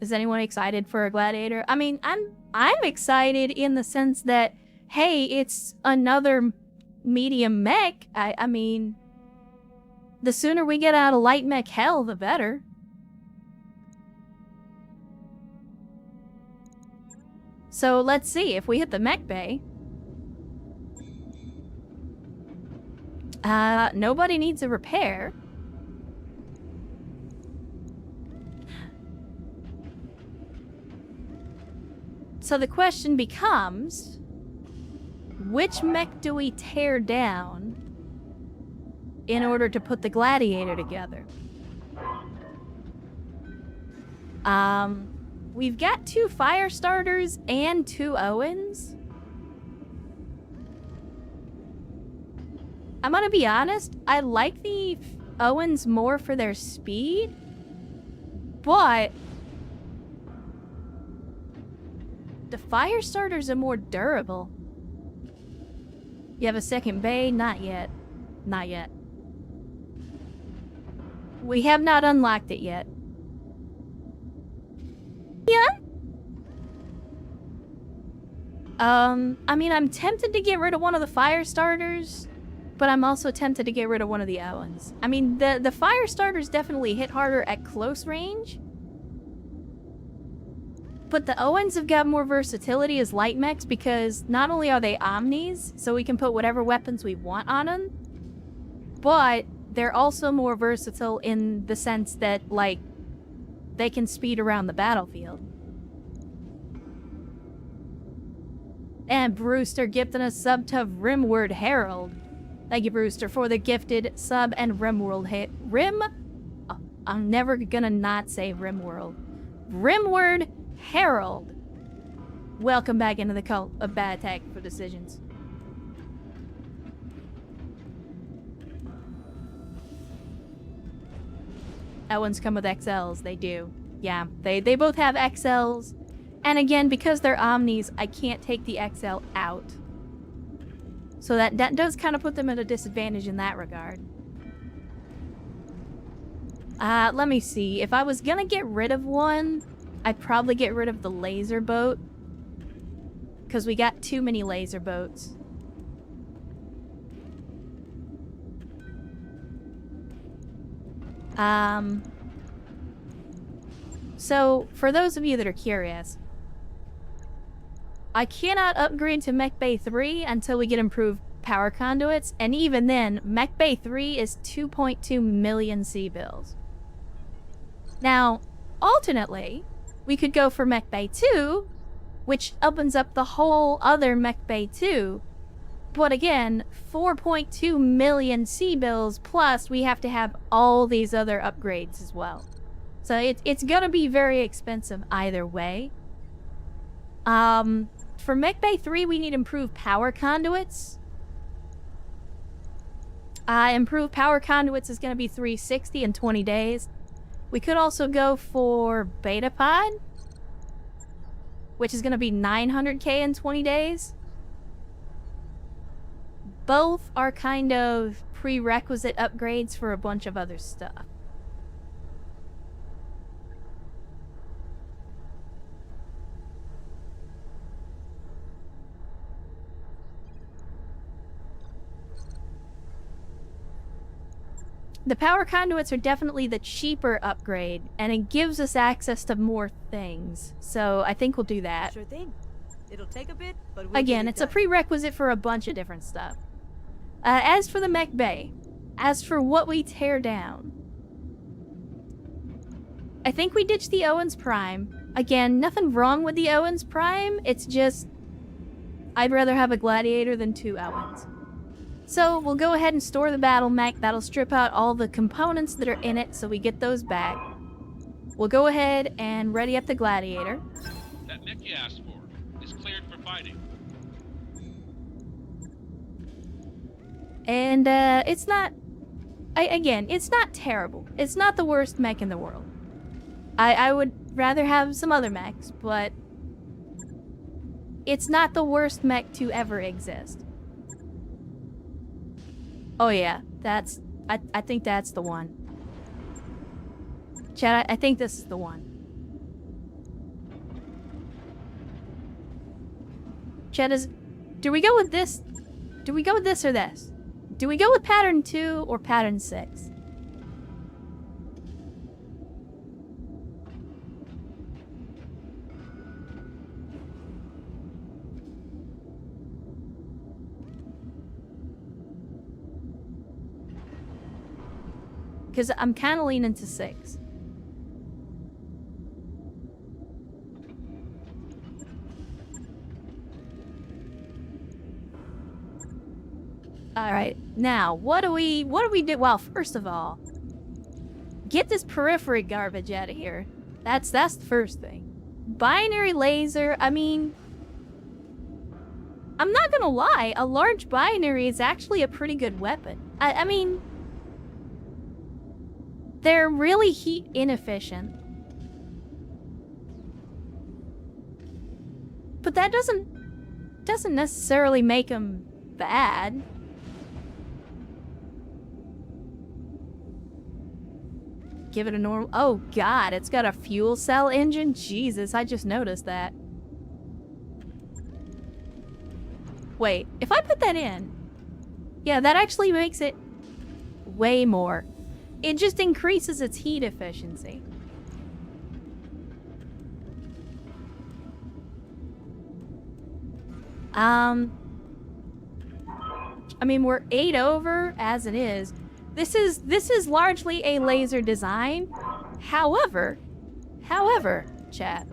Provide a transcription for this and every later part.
Is anyone excited for a gladiator? I mean, I'm excited in the sense that, hey, it's another medium mech. I mean, the sooner we get out of light mech hell, the better. So let's see, if we hit the mech bay... nobody needs a repair. So the question becomes, which mech do we tear down in order to put the gladiator together? We've got 2 fire starters and 2 Owens. I'm gonna be honest, I like the Owens more for their speed, but the fire starters are more durable. You have a second bay? Not yet. Not yet. We have not unlocked it yet. Yeah? I mean, I'm tempted to get rid of one of the fire starters, but I'm also tempted to get rid of one of the Owens. I mean, the fire starters definitely hit harder at close range, but the Owens have got more versatility as light mechs because not only are they omnis, so we can put whatever weapons we want on them, but they're also more versatile in the sense that, like, they can speed around the battlefield. And Brewster gifted a sub to Rimward Herald. Thank you, Brewster, for the gifted sub and Rimworld oh, I'm never gonna not say Rimworld. Rimward Herald. Welcome back into the cult of Battletech for decisions. Owens come with XLs, they do. Yeah, they both have XLs. And again, because they're omnis, I can't take the XL out. So that does kind of put them at a disadvantage in that regard. Let me see. If I was gonna get rid of one, I'd probably get rid of the laser boat. Because we got too many laser boats. So, for those of you that are curious, I cannot upgrade to Mech Bay 3 until we get improved power conduits, and even then, Mech Bay 3 is 2.2 million C-bills. Now, alternately, we could go for Mech Bay 2, which opens up the whole other Mech Bay 2, but again, 4.2 million C-bills, plus we have to have all these other upgrades as well. So it's gonna be very expensive either way. For Mech Bay 3, we need improved power conduits. Improved power conduits is gonna be 360 in 20 days. We could also go for Beta Pod, which is gonna be 900k in 20 days. Both are kind of prerequisite upgrades for a bunch of other stuff. The power conduits are definitely the cheaper upgrade, and it gives us access to more things. So I think we'll do that. Sure thing. It'll take a bit, but we'll again, it's a prerequisite for a bunch of different stuff. As for the Mech Bay, as for what we tear down, I think we ditched the Owens Prime. Again, nothing wrong with the Owens Prime, it's just I'd rather have a Gladiator than 2 Owens. So we'll go ahead and store the battle mech. That'll strip out all the components that are in it so we get those back. We'll go ahead and ready up the Gladiator. That mech you asked for is cleared for fighting. And it's not... again, it's not terrible. It's not the worst mech in the world. I would rather have some other mechs, but it's not the worst mech to ever exist. Oh yeah, that's... I think that's the one. Chad, I think this is the one. Chet, do we go with this? Do we go with this or this? Do we go with pattern 2 or pattern 6? Because I'm kind of leaning to 6. All right, now what do we do? Well, first of all, get this periphery garbage out of here. That's the first thing. Binary laser. I mean, I'm not gonna lie. A large binary is actually a pretty good weapon. I mean, they're really heat inefficient, but that doesn't necessarily make them bad. Give it a normal... Oh, God, it's got a fuel cell engine? Jesus, I just noticed that. Wait, if I put that in... Yeah, that actually makes it way more. It just increases its heat efficiency. I mean, we're 8 over as it is. This is largely a laser design. However, chat.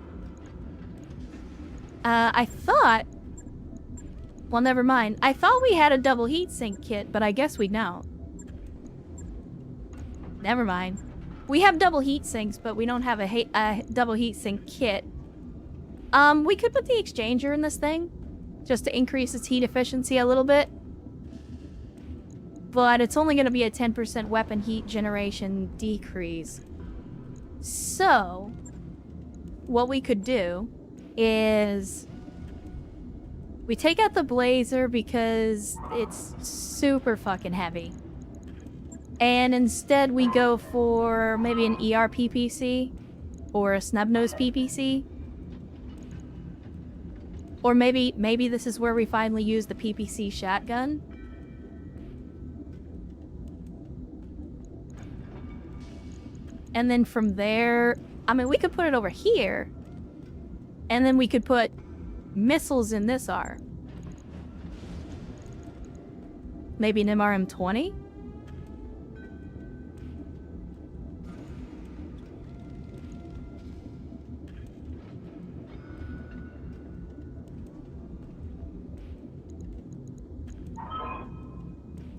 I thought... Well, never mind. I thought we had a double heatsink kit, but I guess we don't. Never mind. We have double heatsinks, but we don't have a double heatsink kit. We could put the exchanger in this thing, just to increase its heat efficiency a little bit. But it's only going to be a 10% weapon heat generation decrease. So, what we could do is... We take out the blazer because it's super fucking heavy. And instead we go for maybe an ER PPC or a snub-nose PPC. Or maybe this is where we finally use the PPC shotgun. And then from there, I mean, we could put it over here. And then we could put missiles in this R. Maybe an MRM-20?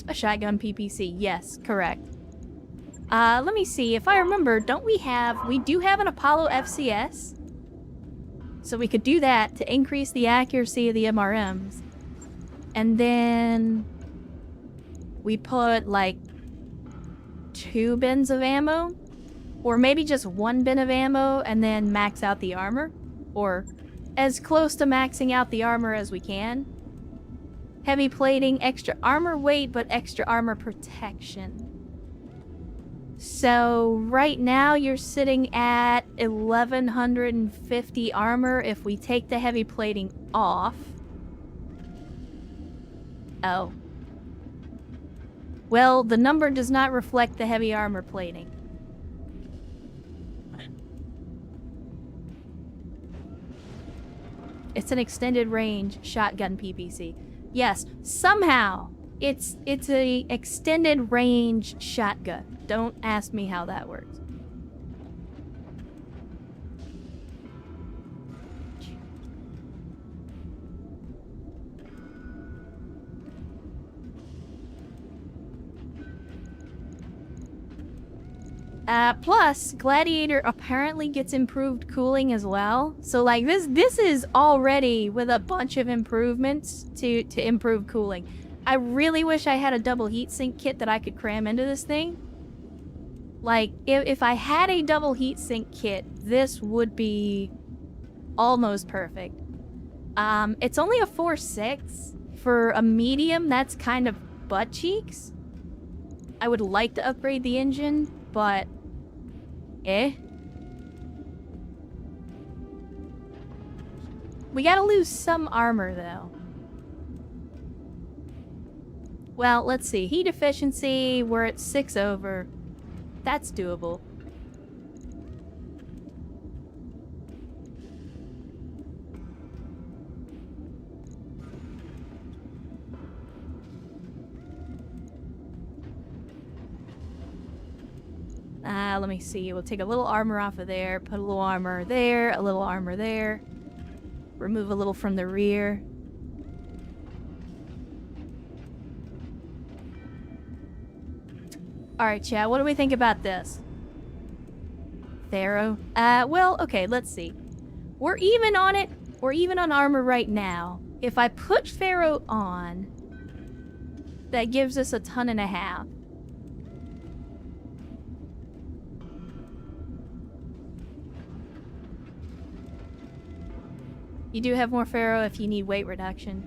A shotgun PPC, yes, correct. Let me see, if I remember, we do have an Apollo FCS? So we could do that to increase the accuracy of the MRMs. And then we put like 2 bins of ammo, or maybe just 1 bin of ammo and then max out the armor, or as close to maxing out the armor as we can. Heavy plating, extra armor weight, but extra armor protection. So right now you're sitting at 1150 armor if we take the heavy plating off. Oh. Well, the number does not reflect the heavy armor plating. It's an extended range shotgun PPC. Yes, somehow it's a extended range shotgun. Don't ask me how that works. Plus, Gladiator apparently gets improved cooling as well. So, like, this is already with a bunch of improvements to improve cooling. I really wish I had a double heatsink kit that I could cram into this thing. Like, if I had a double heatsink kit, this would be almost perfect. It's only a 4.6. For a medium, that's kind of butt cheeks. I would like to upgrade the engine, but... We gotta lose some armor, though. Well, let's see. Heat efficiency, we're at 6 over. That's doable. Let me see. We'll take a little armor off of there, put a little armor there, a little armor there. Remove a little from the rear. Alright, chat, what do we think about this? Pharaoh? Well, okay, let's see. We're even on it. We're even on armor right now. If I put Pharaoh on, that gives us 1.5 tons. You do have more Pharaoh if you need weight reduction.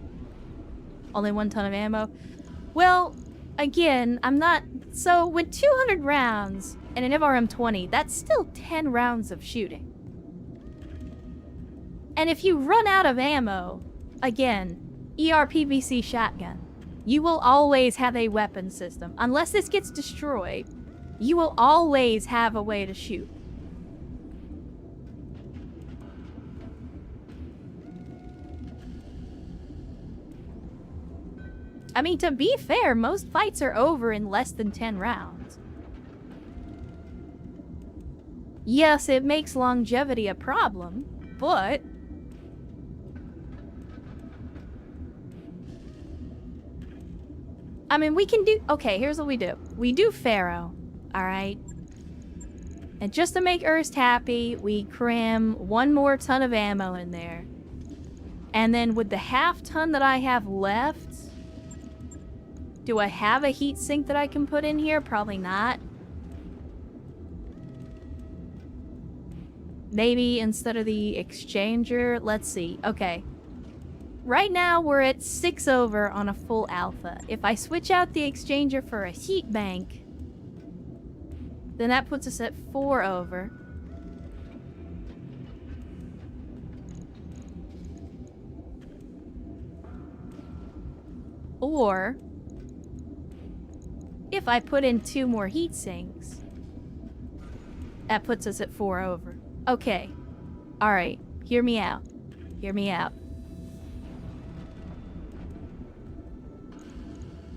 Only 1 ton of ammo. Well, again, I'm not... So, with 200 rounds and an FRM-20, that's still 10 rounds of shooting. And if you run out of ammo, again, ERPVC shotgun, you will always have a weapon system. Unless this gets destroyed, you will always have a way to shoot. I mean, to be fair, most fights are over in less than 10 rounds. Yes, it makes longevity a problem, but... I mean, we can do... Okay, here's what we do. We do Pharaoh, alright? And just to make Ernst happy, we cram 1 more ton of ammo in there. And then with the 1/2 ton that I have left... Do I have a heat sink that I can put in here? Probably not. Maybe instead of the exchanger, let's see. Okay. Right now we're at 6 over on a full alpha. If I switch out the exchanger for a heat bank, then that puts us at 4 over. Or... if I put in 2 more heat sinks, that puts us at 4 over. Okay. Alright. Hear me out. Hear me out.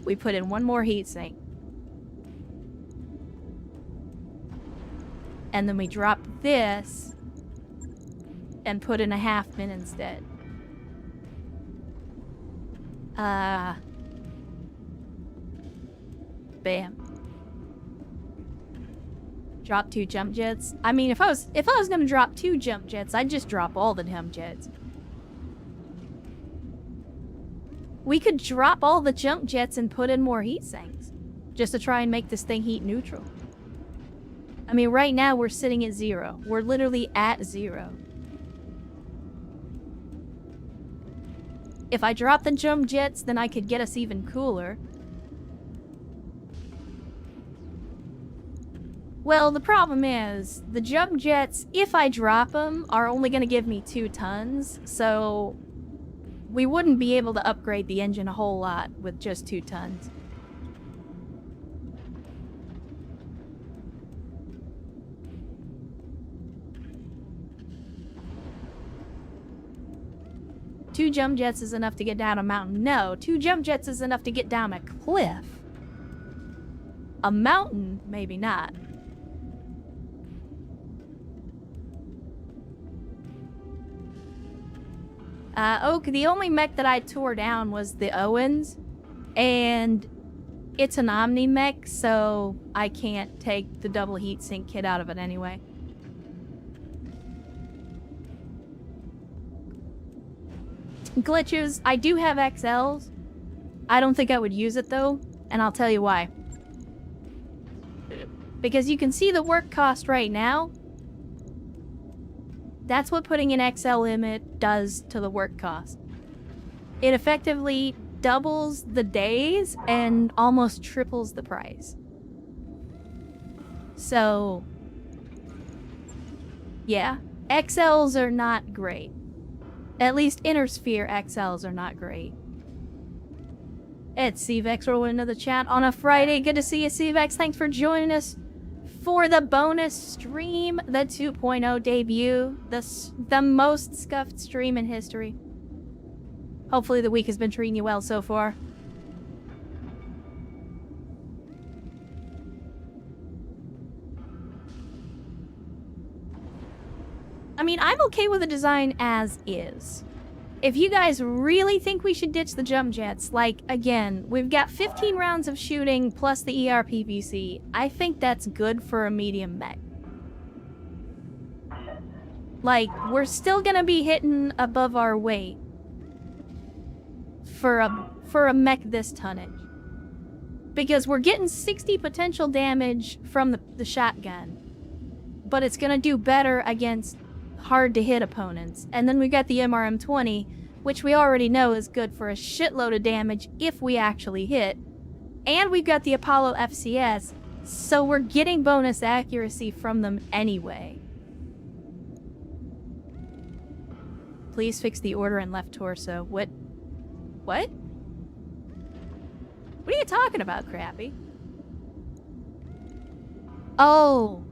We put in 1 more heat sink. And then we drop this and put in a 1/2 min instead. Bam. Drop 2 jump jets. I mean, if I was gonna drop 2 jump jets, I'd just drop all the jump jets. We could drop all the jump jets and put in more heat sinks, just to try and make this thing heat neutral. I mean, right now we're sitting at 0. We're literally at 0. If I drop the jump jets, then I could get us even cooler. Well, the problem is, the jump jets, if I drop them, are only going to give me 2 tons, so we wouldn't be able to upgrade the engine a whole lot with just 2 tons. Two jump jets is enough to get down a mountain. No, 2 jump jets is enough to get down a cliff. A mountain, maybe not. The only mech that I tore down was the Owens, and it's an Omni mech, so I can't take the double heatsink kit out of it anyway. Glitches, I do have XLs. I don't think I would use it though, and I'll tell you why. Because you can see the work cost right now. That's what putting an XL limit does to the work cost. It effectively doubles the days and almost triples the price. So, yeah, XLs are not great. At least inner sphere XLs are not great. It's CVEX rolling into the chat on a Friday. Good to see you, CVEX. Thanks for joining us for the bonus stream, the 2.0 debut, the most scuffed stream in history. Hopefully the week has been treating you well so far. I mean, I'm okay with the design as is. If you guys really think we should ditch the jump jets, like, again, we've got 15 rounds of shooting plus the ERPVC. I think that's good for a medium mech. Like, we're still gonna be hitting above our weight for a mech this tonnage. Because we're getting 60 potential damage from the shotgun. But it's gonna do better against hard to hit opponents. And then we got the MRM-20, which we already know is good for a shitload of damage if we actually hit. And we've got the Apollo FCS, so we're getting bonus accuracy from them anyway. Please fix the order and left torso. What? What? What are you talking about, Crappy? Oh.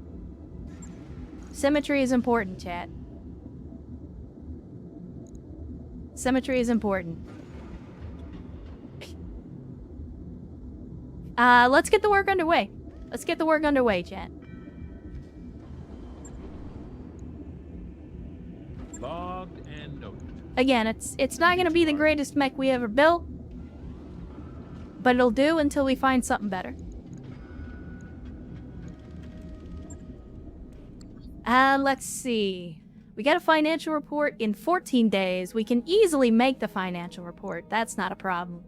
Symmetry is important, chat. Symmetry is important. Let's get the work underway. Let's get the work underway, chat. Logged and noted. Again, it's not gonna be the greatest mech we ever built, but it'll do until we find something better. Let's see. We got a financial report in 14 days. We can easily make the financial report. That's not a problem.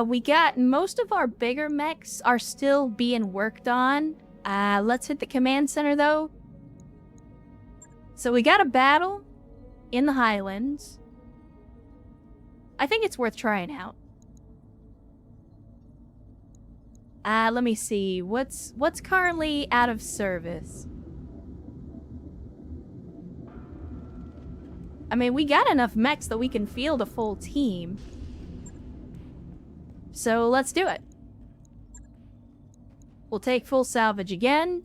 We got most of our bigger mechs are still being worked on. Let's hit the command center, though. So we got a battle in the Highlands. I think it's worth trying out. Let me see. What's currently out of service? I mean, we got enough mechs that we can field a full team. So let's do it. We'll take full salvage again.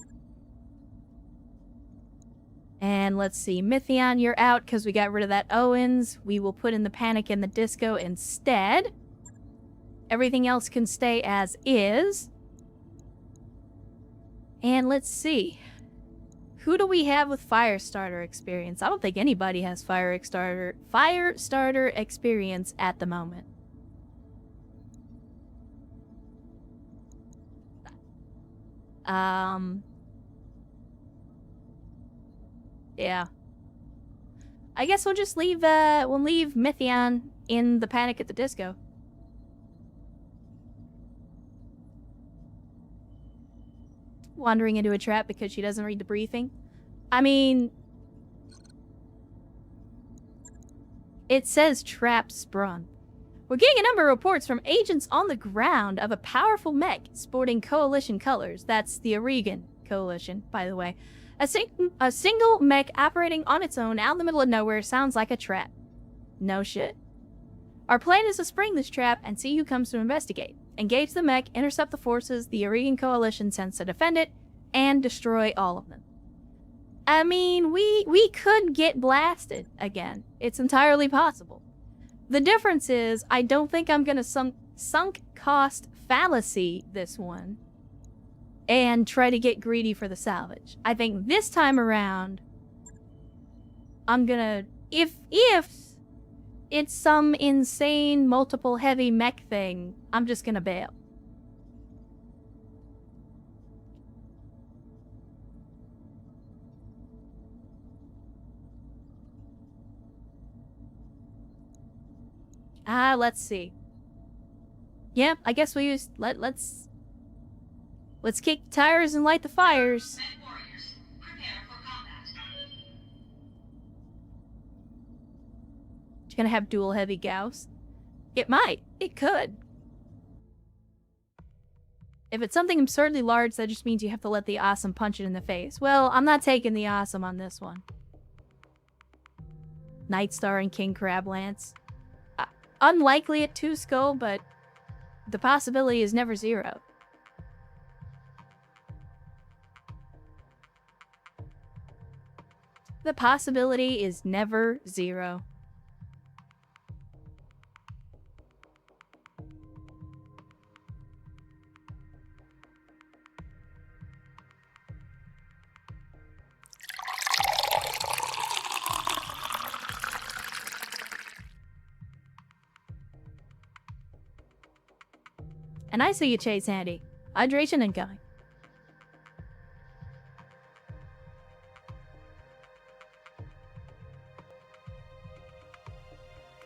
And let's see. Mythion, you're out because we got rid of that Owens. We will put in the Panic and the Disco instead. Everything else can stay as is. And let's see. Who do we have with Firestarter experience? I don't think anybody has Firestarter experience at the moment. Yeah. I guess we'll just leave Mythion in the Panic at the Disco. Wandering into a trap because she doesn't read the briefing. I mean, it says trap sprung. We're getting a number of reports from agents on the ground of a powerful mech sporting coalition colors. That's the Oregon coalition, by the way. A single mech operating on its own out in the middle of nowhere sounds like a trap. No shit. Our plan is to spring this trap and see who comes to investigate. Engage the mech, intercept the forces the Oregon coalition sends to defend it, and destroy all of them. I mean, we could get blasted again. It's entirely possible. The difference is, I don't think I'm gonna sunk cost fallacy this one and try to get greedy for the salvage. I think this time around, I'm gonna, if it's some insane multiple heavy mech thing, I'm just gonna bail. Let's see. Yeah, I guess we use let's kick the tires and light the fires. Warriors, prepare for combat. It's gonna have dual heavy Gauss. It might. It could. If it's something absurdly large, that just means you have to let the awesome punch it in the face. Well, I'm not taking the awesome on this one. Nightstar and King Crab Lance. unlikely at 2 skull, but the possibility is never zero. The possibility is never zero. And I see you, Chase Handy. Hydration incoming.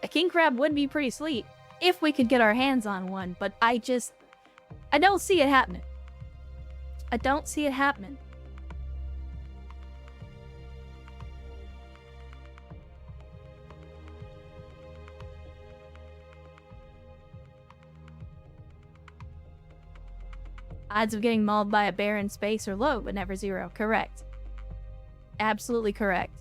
A king crab would be pretty sweet if we could get our hands on one, but I don't see it happening. I don't see it happening. Odds of getting mauled by a bear in space are low, but never zero. Correct. Absolutely correct.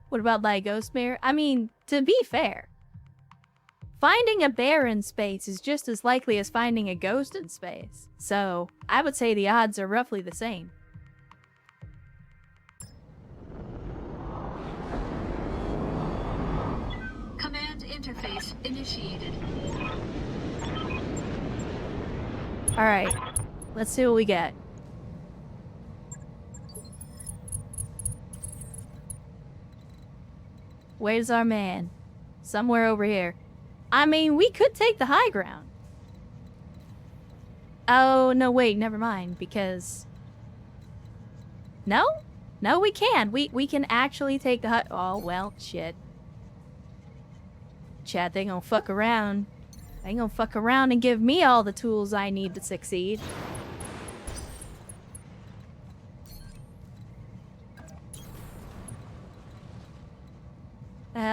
What about like ghost bear? I mean, to be fair, finding a bear in space is just as likely as finding a ghost in space. So, I would say the odds are roughly the same. Command interface initiated. Alright, let's see what we get. Where's our man? Somewhere over here. I mean, we could take the high ground. Oh, no, wait, never mind, because... No? No, we can. We can actually take the high... Oh, well, shit. Chad, they gonna fuck around. They gonna fuck around and give me all the tools I need to succeed.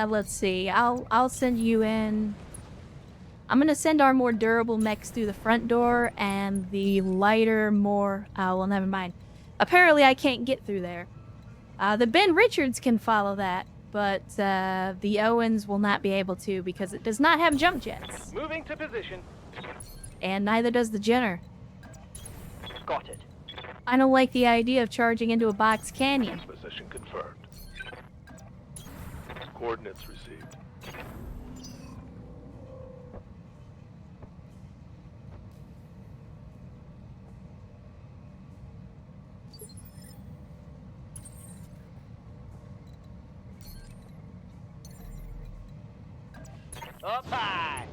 Let's see. I'll send you in. I'm gonna send our more durable mechs through the front door, and the lighter, more... Oh, well, never mind. Apparently, I can't get through there. The Ben Richards can follow that, but the Owens will not be able to because it does not have jump jets. Moving to position. And neither does the Jenner. Got it. I don't like the idea of charging into a box canyon. Position confirmed. Coordinates received. Up high.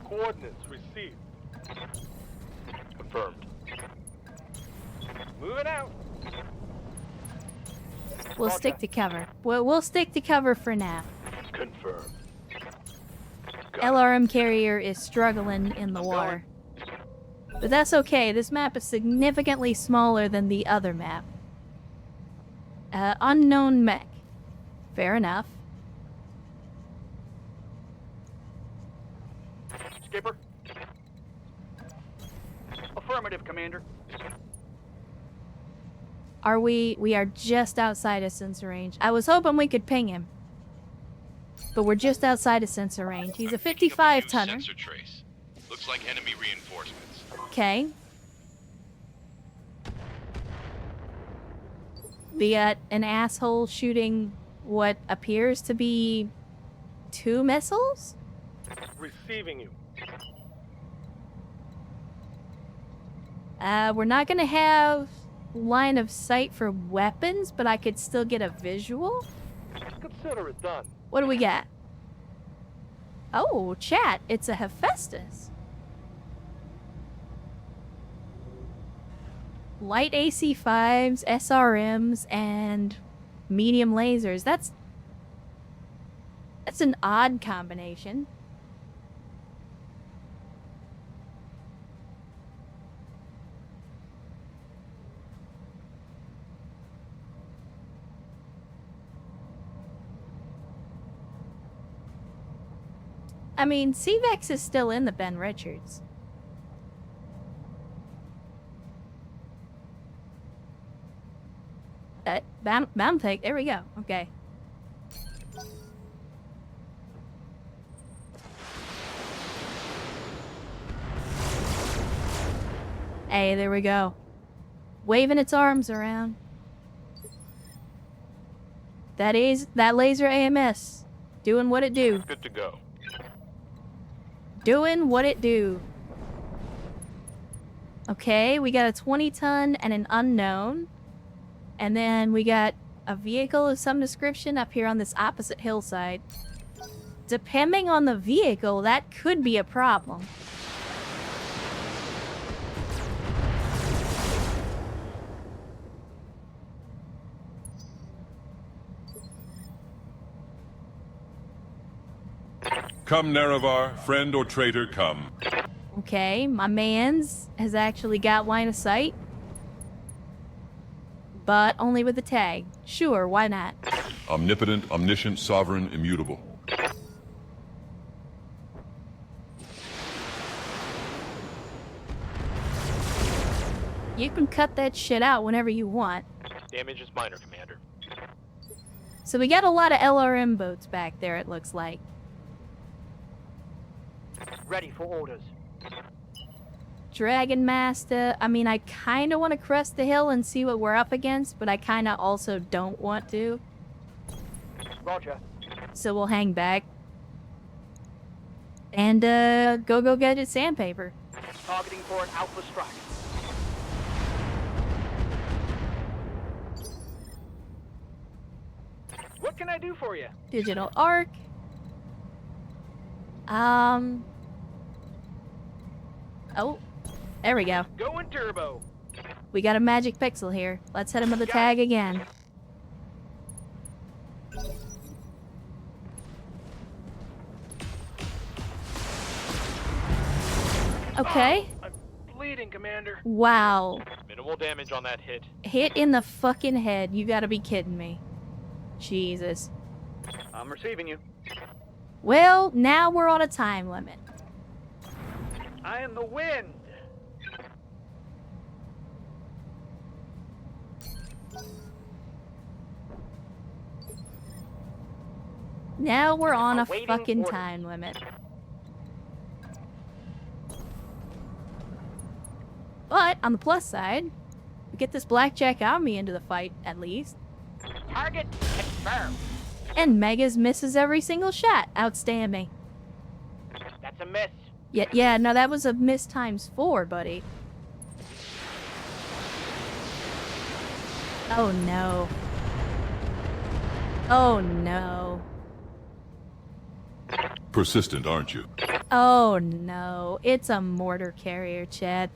Coordinates received. Confirmed. Moving out. We'll stick to cover. We'll stick to cover for now. Confirmed. LRM carrier is struggling in the water. But that's okay. This map is significantly smaller than the other map. Unknown mech. Fair enough. Skipper. Affirmative, Commander. Are we are just outside of sensor range. I was hoping we could ping him. But we're just outside of sensor range. He's a 55 tonner. Sensor trace. Looks like enemy reinforcements. Okay. We got an asshole shooting what appears to be 2 missiles? Receiving you. We're not gonna have line of sight for weapons, but I could still get a visual. Consider it done. What do we got? Oh, chat, it's a Hephaestus. Light AC-5s, SRMs, and medium lasers. That's an odd combination. I mean, CVEX is still in the Ben Richards. Battletech, there we go. Okay. Hey, there we go. Waving its arms around. That laser AMS. Doing what it do. Good to go. Doing what it do. Okay, we got a 20-ton and an unknown. And then we got a vehicle of some description up here on this opposite hillside. Depending on the vehicle, that could be a problem. Come, Nerevar, friend or traitor, come. Okay, my mans has actually got line of sight. But only with the tag. Sure, why not? Omnipotent, omniscient, sovereign, immutable. You can cut that shit out whenever you want. Damage is minor, Commander. So we got a lot of LRM boats back there, it looks like. Ready for orders. Dragon Master. I mean, I kind of want to crest the hill and see what we're up against, but I kind of also don't want to. Roger. So we'll hang back. And, go get it sandpaper. Targeting for an alpha strike. What can I do for you? Digital arc. Oh, there we go. Going turbo. We got a magic pixel here. Let's hit him with the tag again. Okay. I'm bleeding, Commander. Wow. Minimal damage on that hit. Hit in the fucking head. You gotta be kidding me. Jesus. I'm receiving you. Well, now we're on a time limit. I am the wind. Now we're on a Awaiting fucking orders. time limit. But, on the plus side, we get this Blackjack Army into the fight, at least. Target confirmed. And Megas misses every single shot. Outstanding. That's a miss. Yeah, no, that was a miss times 4, buddy. Oh no. Oh no. Persistent, aren't you? Oh no. It's a mortar carrier, Chad.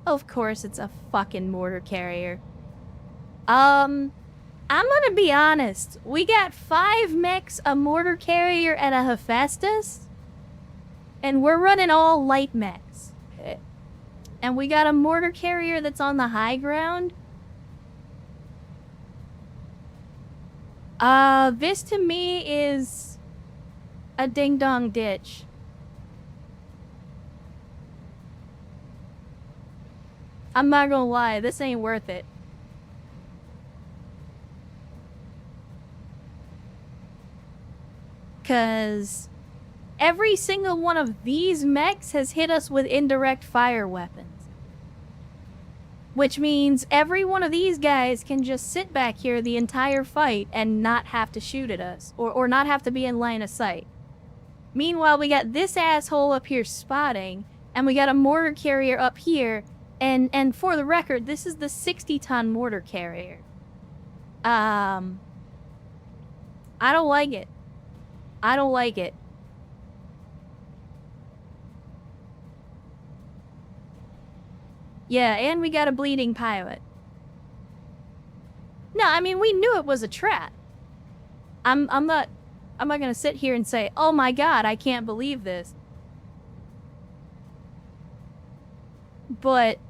Of course it's a fucking mortar carrier. I'm gonna be honest. We got 5 mechs, a mortar carrier, and a Hephaestus. And we're running all light mechs. And we got a mortar carrier that's on the high ground. This to me is a ding-dong ditch. I'm not gonna lie, this ain't worth it. Cause every single one of these mechs has hit us with indirect fire weapons. Which means every one of these guys can just sit back here the entire fight and not have to shoot at us. Or not have to be in line of sight. Meanwhile, we got this asshole up here spotting. And we got a mortar carrier up here. And for the record, this is the 60-ton mortar carrier. I don't like it. I don't like it. Yeah, and we got a bleeding pilot. No, I mean, we knew it was a trap. I'm not gonna sit here and say, oh my god, I can't believe this. But,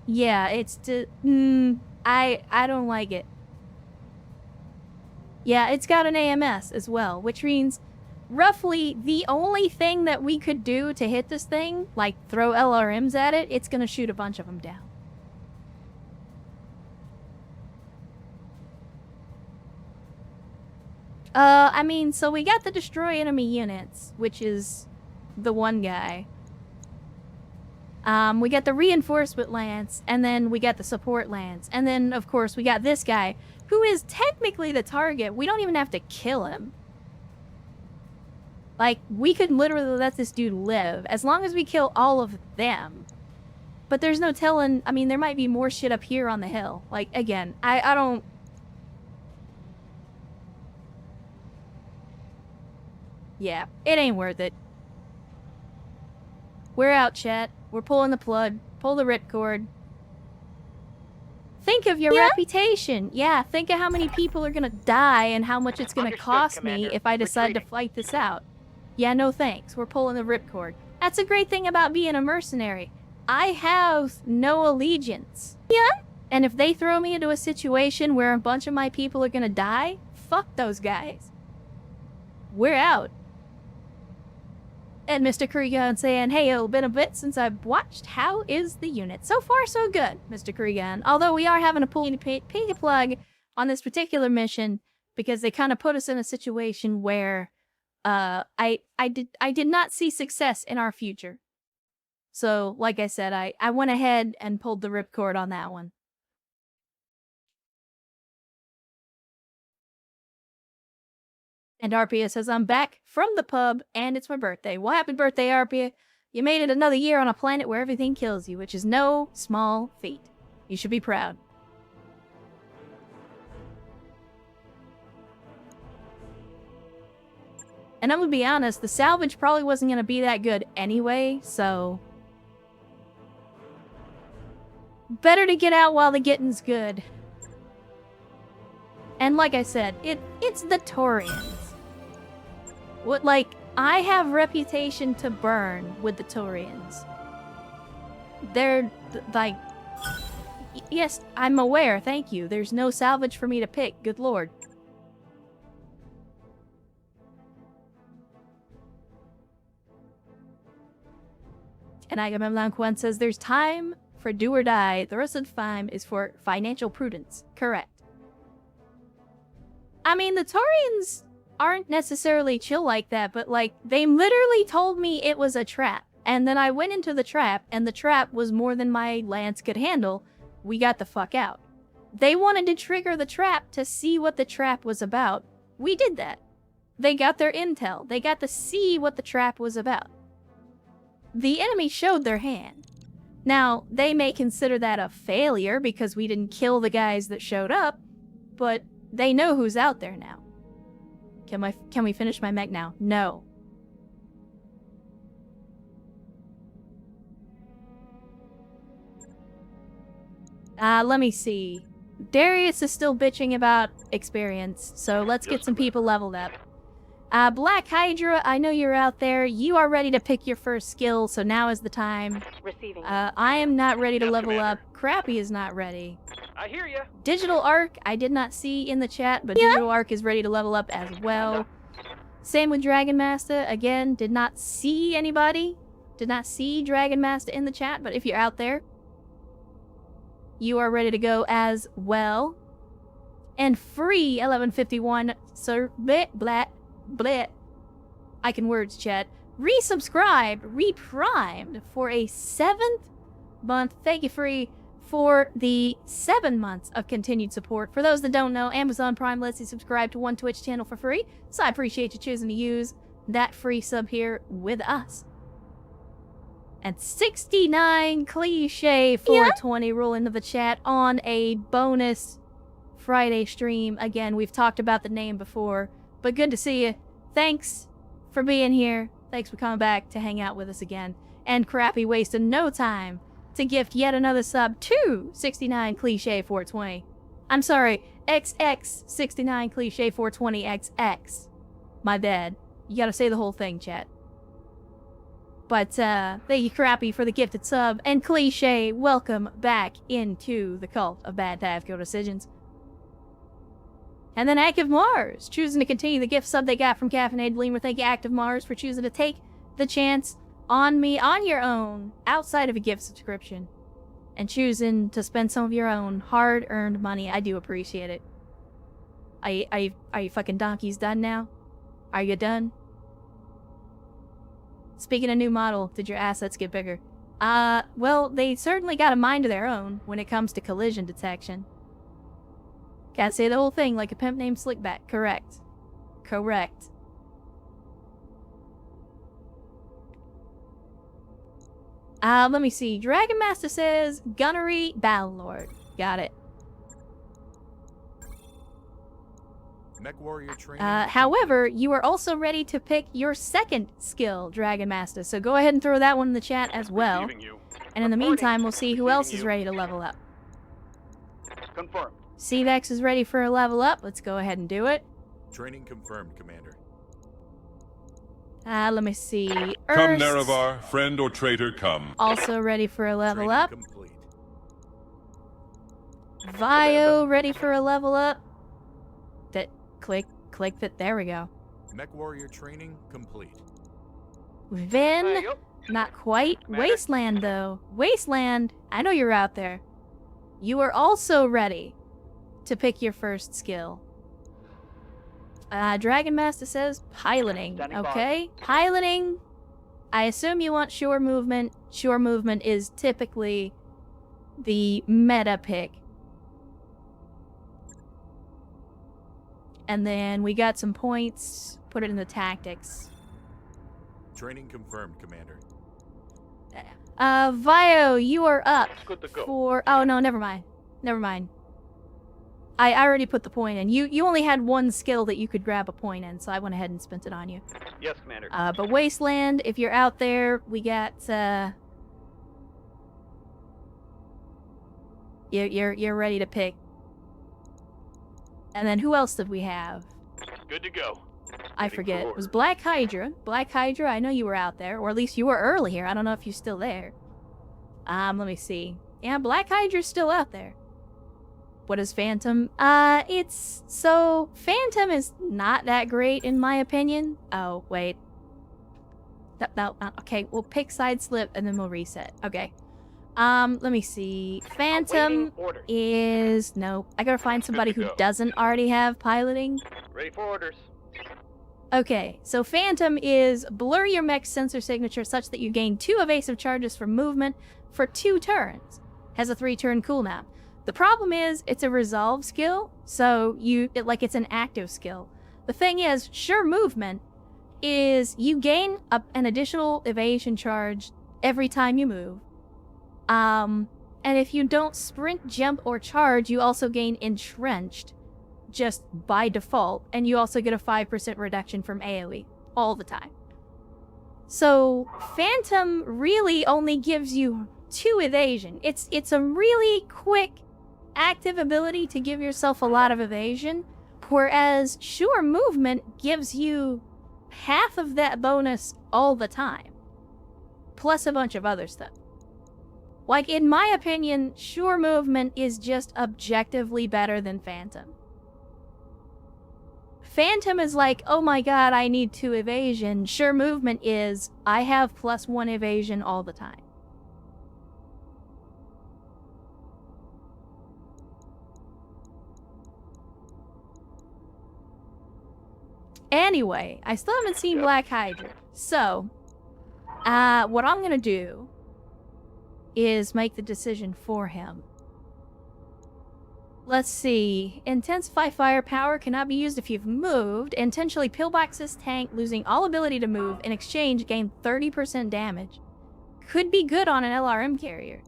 yeah, it's I don't like it. Yeah, it's got an AMS as well, which means roughly the only thing that we could do to hit this thing, like throw LRMs at it, it's gonna shoot a bunch of them down. I mean, so we got the destroy enemy units, which is the one guy. We got the reinforcement lance, and then we got the support lance. And then, of course, we got this guy, who is technically the target. We don't even have to kill him. Like, we could literally let this dude live, as long as we kill all of them. But there's no telling, I mean, there might be more shit up here on the hill. Like, again, I don't... Yeah, it ain't worth it. We're out, chat. We're pulling the plug. Pull the ripcord. Think of your reputation. Yeah, think of how many people are gonna die and how much it's gonna Understood, cost me Commander. if I decide to Retreating. fight this out. Yeah, no thanks. We're pulling the ripcord. That's a great thing about being a mercenary. I have no allegiance. Yeah? And if they throw me into a situation where a bunch of my people are gonna die, fuck those guys. We're out. And Mr. Kurigan saying, hey, it's been a bit since I've watched. How is the unit? So far, so good, Mr. Kurigan. Although we are having to pull a plug on this particular mission because they kind of put us in a situation where I did not see success in our future. So, like I said, I went ahead and pulled the ripcord on that one. And Arpia says, I'm back from the pub, and it's my birthday. Well, happy birthday, Arpia. You made it another year on a planet where everything kills you, which is no small feat. You should be proud. And I'm gonna be honest, the salvage probably wasn't gonna be that good anyway, so... better to get out while the getting's good. And like I said, it's the Taurians. What, like, I have reputation to burn with the Taurians. They're, like... Yes, I'm aware, thank you. There's no salvage for me to pick, good lord. And Agamemnon Kwan says, there's time for do or die. The rest of the time is for financial prudence. Correct. I mean, the Taurians aren't necessarily chill like that, but, like, they literally told me it was a trap. And then I went into the trap, and the trap was more than my lance could handle. We got the fuck out. They wanted to trigger the trap to see what the trap was about. We did that. They got their intel. They got to see what the trap was about. The enemy showed their hand. Now, they may consider that a failure because we didn't kill the guys that showed up, but they know who's out there now. Can we finish my mech now? No. Let me see. Darius is still bitching about experience, so let's get some people leveled up. Black Hydra, I know you're out there. You are ready to pick your first skill, so now is the time. Receiving. I am not ready to Yes, level Commander. up. Crappy is not ready. I hear ya. Digital Arc, I did not see in the chat, but Digital Arc is ready to level up as well. Same with Dragon Master. Again, did not see anybody. Did not see Dragon Master in the chat, but if you're out there, you are ready to go as well. And free 1151, Sir Blat. I can words, chat. Resubscribed, reprimed for a 7th month. Thank you, free, for the 7 months of continued support. For those that don't know, Amazon Prime lets you subscribe to one Twitch channel for free, so I appreciate you choosing to use that free sub here with us. And 69 cliche 420 roll into the chat on a bonus Friday stream. Again, we've talked about the name before, but good to see you. Thanks for being here. Thanks for coming back to hang out with us again. And Crappy wasted no time to gift yet another sub to 69 cliche 420. I'm sorry, XX 69 cliche 420 XX. My bad. You gotta say the whole thing, chat. But thank you, Crappy, for the gifted sub. And Cliche, welcome back into the cult of bad tactical decisions. And then Active Mars, choosing to continue the gift sub they got from Caffeinated Lemur. Thank you, Active Mars, for choosing to take the chance on me on your own, outside of a gift subscription, and choosing to spend some of your own hard-earned money. I do appreciate it. Are you fucking donkeys done now? Are you done? Speaking of new model, did your assets get bigger? Well, they certainly got a mind of their own when it comes to collision detection. Gotta say the whole thing like a pimp named Slickback. Correct. Correct. Let me see. Dragon Master says, Gunnery Battlelord. Got it. Mech Warrior training. However, you are also ready to pick your second skill, Dragon Master, so go ahead and throw that one in the chat as well. Receiving you. And in the meantime, we'll see who else is Receiving you. ready to level up. Confirmed. CVEX is ready for a level up. Let's go ahead and do it. Training confirmed, Commander. Let me see. Come, Ernst, Nerevar, friend or traitor, come. also ready for a level Training up. complete. Vio, ready for a level up. That click that. There we go. Mech Warrior training complete. Vin, There you go. not quite. Commander. Wasteland, though. Wasteland, I know you're out there. You are also ready to pick your first skill. Dragon Master says piloting. Standing by. Okay, piloting. I assume you want shore movement. Shore movement is typically the meta pick. And then we got some points. Put it in the tactics. Training confirmed, Commander. Vio, you are up It's good to go. for... Oh, no, never mind. Never mind. I already put the point in. You only had one skill that you could grab a point in, so I went ahead and spent it on you. Yes, Commander. But Wasteland, if you're out there, we got, You're ready to pick. And then who else did we have? Good to go. I Waiting for forget. It was orders. Black Hydra. Black Hydra, I know you were out there, or at least you were early here. I don't know if you're still there. Let me see. Yeah, Black Hydra's still out there. What is Phantom? Phantom is not that great in my opinion. Oh, wait. No, okay, we'll pick side slip and then we'll reset. Okay. Let me see. Phantom Awaiting orders. is... No, I gotta find somebody to who go. doesn't already have piloting. Ready for orders. Okay, so Phantom is blur your mech sensor signature such that you gain 2 evasive charges for movement for 2 turns. Has a 3-turn cooldown. The problem is, it's a resolve skill, so it's an active skill. The thing is, sure movement is you gain an additional evasion charge every time you move. And if you don't sprint, jump, or charge, you also gain entrenched just by default, and you also get a 5% reduction from AoE all the time. So Phantom really only gives you 2 evasion. It's a really quick active ability to give yourself a lot of evasion, whereas sure movement gives you half of that bonus all the time, plus a bunch of other stuff. Like, in my opinion, sure movement is just objectively better than Phantom. Phantom is like, oh my god, I need 2 evasion. Sure movement is, I have +1 evasion all the time. Anyway, I still haven't seen Black Hydra. So, what I'm gonna do is make the decision for him. Let's see. Intensify firepower cannot be used if you've moved. Intentionally pillbox this tank, losing all ability to move. In exchange, gain 30% damage. Could be good on an LRM carrier.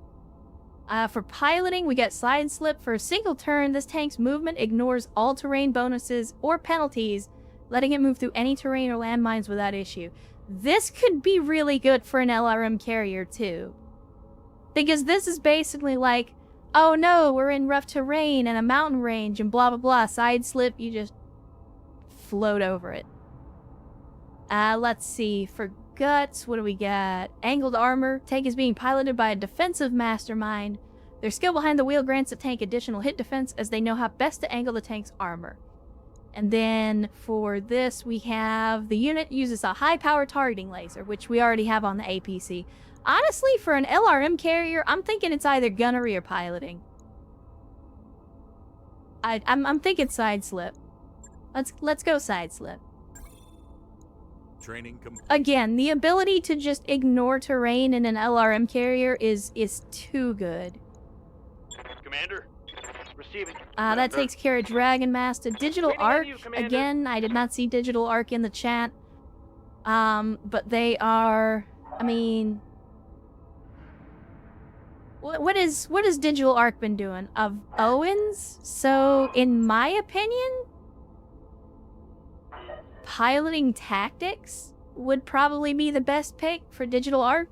For piloting, we get side slip. For a single turn, this tank's movement ignores all terrain bonuses or penalties, letting it move through any terrain or landmines without issue. This could be really good for an LRM carrier too. Because this is basically like, oh no, we're in rough terrain and a mountain range and blah blah blah. Side slip, you just float over it. Let's see. For guts, what do we got? Angled armor. Tank is being piloted by a defensive mastermind. Their skill behind the wheel grants the tank additional hit defense as they know how best to angle the tank's armor. And then for this, we have the unit uses a high-power targeting laser, which we already have on the APC. Honestly, for an LRM carrier, I'm thinking it's either gunnery or piloting. I'm thinking side slip. Let's go side slip. Training complete. Again, the ability to just ignore terrain in an LRM carrier is too good. Commander, receiving. That takes care of Dragon Master. Digital Waiting on Arc, you, Commander. again, I did not see Digital Arc in the chat. But they are, I mean... What is Digital Arc been doing? Of Owens? So, in my opinion, piloting tactics would probably be the best pick for Digital Arc.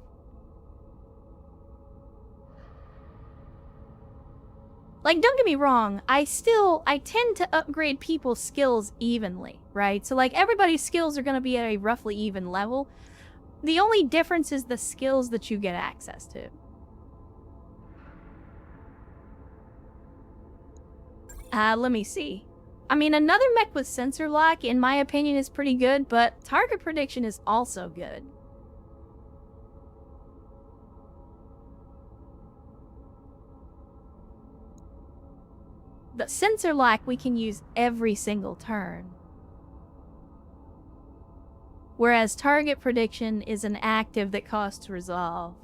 Like, don't get me wrong, I tend to upgrade people's skills evenly, right? So, like, everybody's skills are going to be at a roughly even level. The only difference is the skills that you get access to. Let me see. I mean, another mech with sensor lock, in my opinion, is pretty good, but target prediction is also good. The sensor lock we can use every single turn. Whereas target prediction is an active that costs resolve.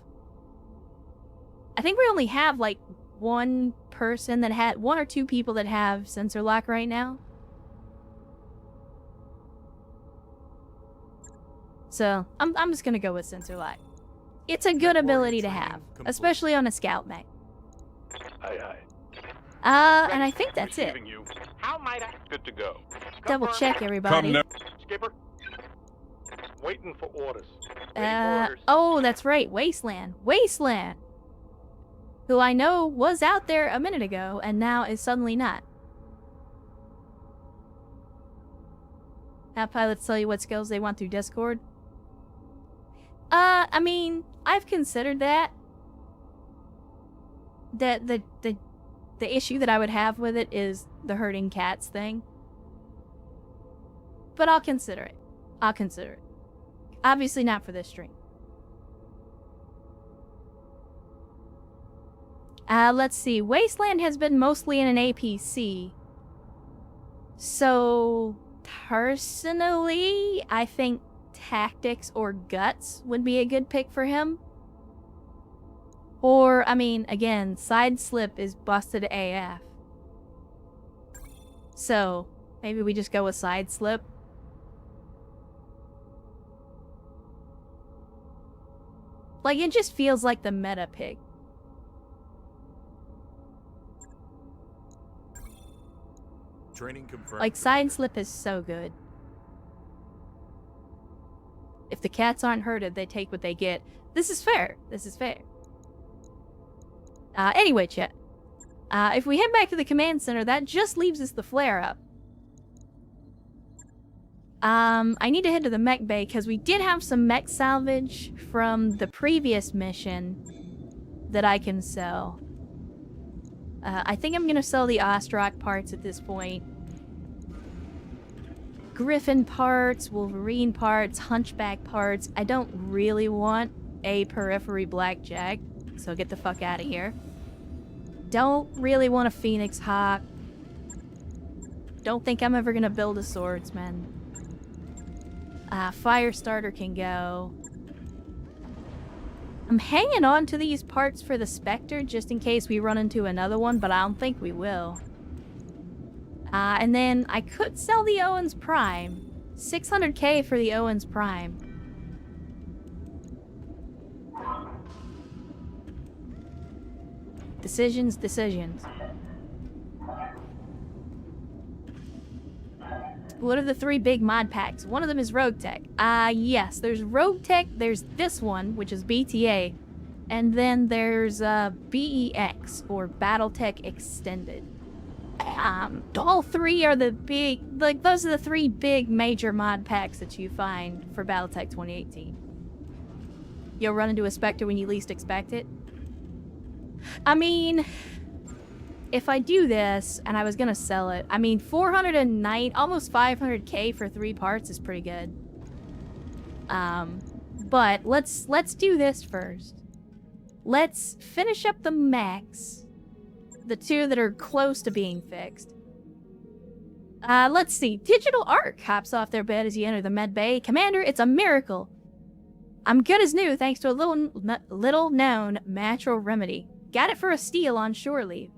I think we only have like one or two people that have sensor lock right now. So I'm just gonna go with sensor lock. It's a good ability to have, especially on a scout mech. Aye. And I think that's it. Receiving you. How might I? Good to go. Double Confirm. check everybody. Skipper. Waiting for orders. Waiting for orders. Oh, that's right, Wasteland. Who I know was out there a minute ago and now is suddenly not. Have pilots tell you what skills they want through Discord? I mean, I've considered that. The issue that I would have with it is the herding cats thing. But I'll consider it. Obviously not for this stream. Let's see. Wasteland has been mostly in an APC. So, personally, I think Tactics or Guts would be a good pick for him. Or, I mean, again, Side Slip is busted AF. So, maybe we just go with Side Slip. Like, it just feels like the meta pick. Training confirmed. Like, Side Slip is so good. If the cats aren't herded, they take what they get. This is fair. Anyway, chat. If we head back to the command center, that just leaves us the flare-up. I need to head to the mech bay, because we did have some mech salvage from the previous mission that I can sell. I think I'm gonna sell the Ostrock parts at this point. Griffin parts, Wolverine parts, Hunchback parts. I don't really want a Periphery Blackjack, so get the fuck out of here. Don't really want a Phoenix Hawk. Don't think I'm ever gonna build a Swordsman. Firestarter can go. I'm hanging on to these parts for the Spectre just in case we run into another one, but I don't think we will. And then I could sell the Owens Prime. 600k for the Owens Prime. Decisions. What are the three big mod packs? One of them is Rogue Tech. Yes, there's Rogue Tech, there's this one, which is BTA, and then there's BEX, or Battletech Extended. All three are the big, like, those are the three big major mod packs that you find for Battletech 2018. You'll run into a Spectre when you least expect it. I mean, if I do this, and I was gonna sell it, I mean, 409, almost 500k for 3 parts is pretty good. But let's do this first. Let's finish up the mechs. The 2 that are close to being fixed. Let's see. Digital Arc hops off their bed as you enter the med bay. Commander, it's a miracle. I'm good as new thanks to a little known natural remedy. Got it for a steal on shore leave.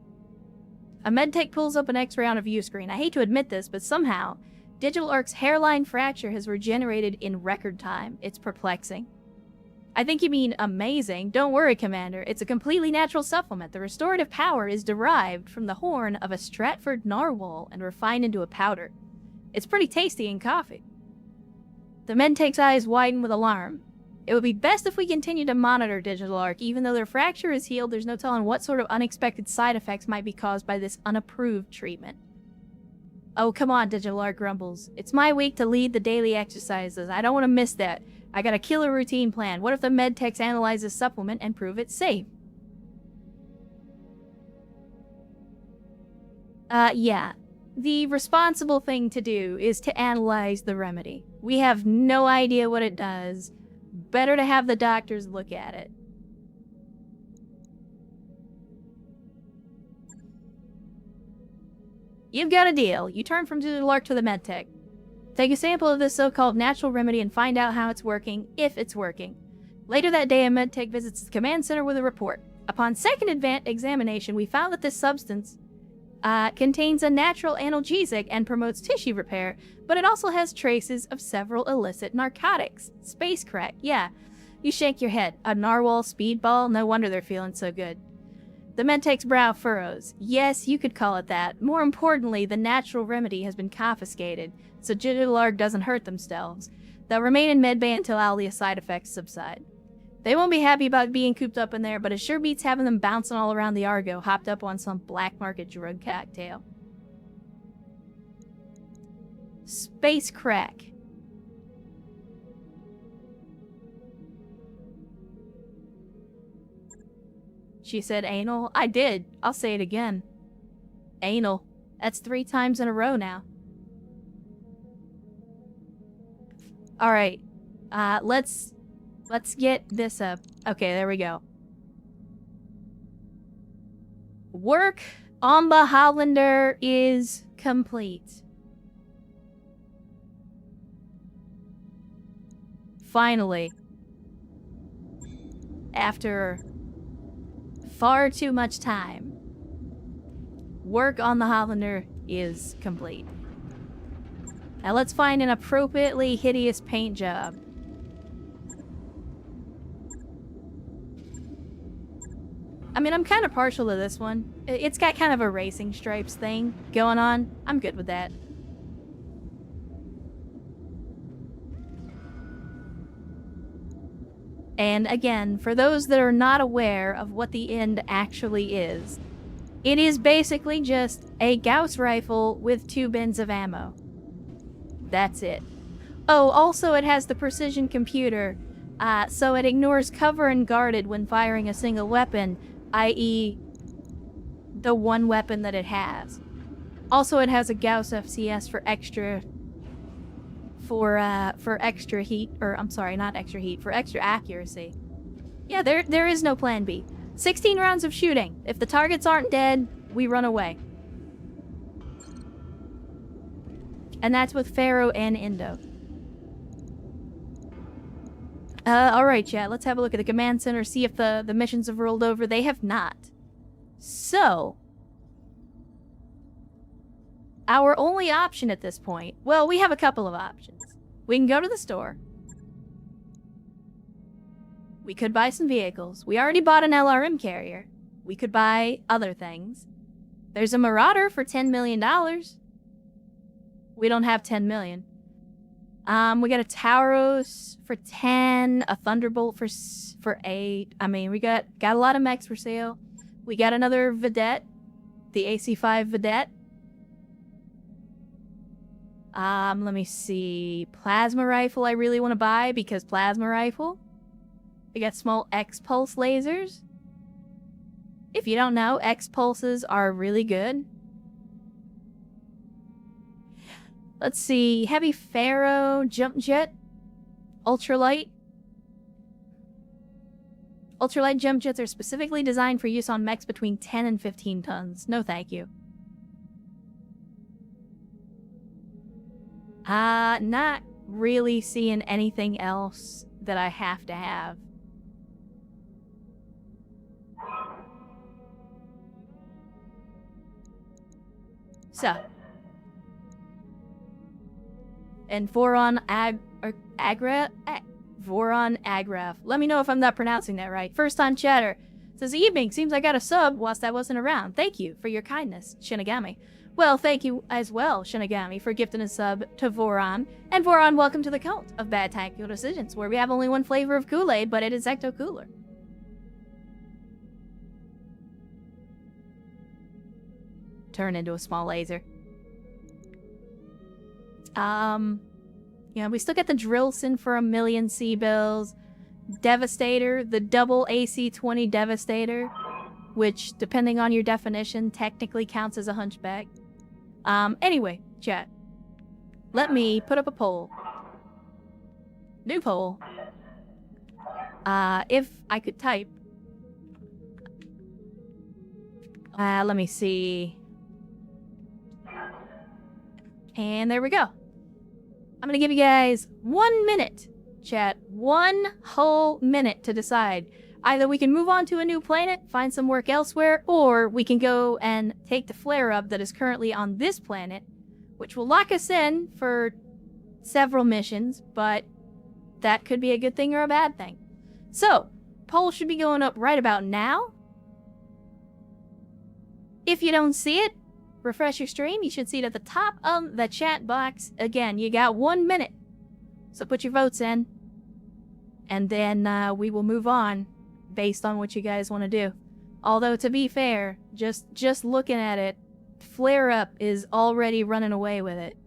A medtech pulls up an X-ray on a view screen. I hate to admit this, but somehow, Digital Arc's hairline fracture has regenerated in record time. It's perplexing. I think you mean amazing. Don't worry, Commander. It's a completely natural supplement. The restorative power is derived from the horn of a Stratford narwhal and refined into a powder. It's pretty tasty in coffee. The medtech's eyes widen with alarm. It would be best if we continue to monitor Digital Arc. Even though their fracture is healed, there's no telling what sort of unexpected side effects might be caused by this unapproved treatment. Oh, come on, Digital Arc grumbles. It's my week to lead the daily exercises. I don't want to miss that. I got a killer routine plan. What if the medtechs analyze this supplement and prove it's safe? Yeah. The responsible thing to do is to analyze the remedy. We have no idea what it does. Better to have the doctors look at it. You've got a deal. You turn from Digital Arc to the medtech. Take a sample of this so-called natural remedy and find out how it's working, if it's working. Later that day, a medtech visits the command center with a report. Upon second examination, we found that this substance contains a natural analgesic and promotes tissue repair, but it also has traces of several illicit narcotics. Space crack, yeah. You shake your head. A narwhal speedball? No wonder they're feeling so good. The medtech's brow furrows. Yes, you could call it that. More importantly, the natural remedy has been confiscated, so Digital Arc doesn't hurt themselves. They'll remain in medbay until all the side effects subside. They won't be happy about being cooped up in there, but it sure beats having them bouncing all around the Argo, hopped up on some black market drug cocktail. Space crack. She said anal. I did. I'll say it again. Anal. That's 3 times in a row now. Alright. Let's get this up. Okay, there we go. Work on the Hollander is complete. Finally. After far too much time, work on the Hollander is complete. Now let's find an appropriately hideous paint job. I mean, I'm kind of partial to this one. It's got kind of a racing stripes thing going on. I'm good with that. And again, for those that are not aware of what the end actually is, it is basically just a Gauss rifle with 2 bins of ammo. That's it. Oh, also it has the precision computer, so it ignores cover and guarded when firing a single weapon, i.e. the one weapon that it has. Also, it has a Gauss FCS for extra heat, or I'm sorry, not extra heat, for extra accuracy. Yeah, there is no plan B. 16 rounds of shooting. If the targets aren't dead, we run away. And that's with Pharaoh and Indo. Alright, chat, let's have a look at the command center, see if the missions have rolled over. They have not. So, our only option at this point, well, we have a couple of options. We can go to the store. We could buy some vehicles. We already bought an LRM carrier. We could buy other things. There's a Marauder for $10 million. We don't have 10 million. We got a Tauros for 10, a Thunderbolt for 8. I mean, we got a lot of mechs for sale. We got another Vedette, the AC-5 Vedette. Let me see. Plasma rifle I really want to buy because plasma rifle. We got small X-pulse lasers. If you don't know, X pulses are really good. Let's see. Heavy Pharaoh, Jump Jet, Ultralight. Ultralight jump jets are specifically designed for use on mechs between 10 and 15 tons. No thank you. Not really seeing anything else that I have to have. So. And Voron Agraf. Let me know if I'm not pronouncing that right. First time chatter. Says, evening. Seems I got a sub whilst I wasn't around. Thank you for your kindness, Shinigami. Well, thank you as well, Shinigami, for gifting a sub to Voron. And Voron, welcome to the cult of Bad Tactical Decisions, where we have only one flavor of Kool-Aid, but it is Ecto Cooler. Turn into a small laser. Yeah, we still got the Drillson for 1,000,000 C-bills. Devastator, the double AC-20 Devastator, which, depending on your definition, technically counts as a hunchback. Anyway, chat. Let me put up a poll. New poll. If I could type. Let me see. And there we go. I'm gonna give you guys 1 minute, chat. 1 whole minute to decide. Either we can move on to a new planet, find some work elsewhere, or we can go and take the flare-up that is currently on this planet, which will lock us in for several missions, but that could be a good thing or a bad thing. So, poll should be going up right about now. If you don't see it, refresh your stream. You should see it at the top of the chat box. Again, you got 1 minute. So put your votes in. And then we will move on based on what you guys want to do. Although, to be fair, just looking at it, Flare Up is already running away with it.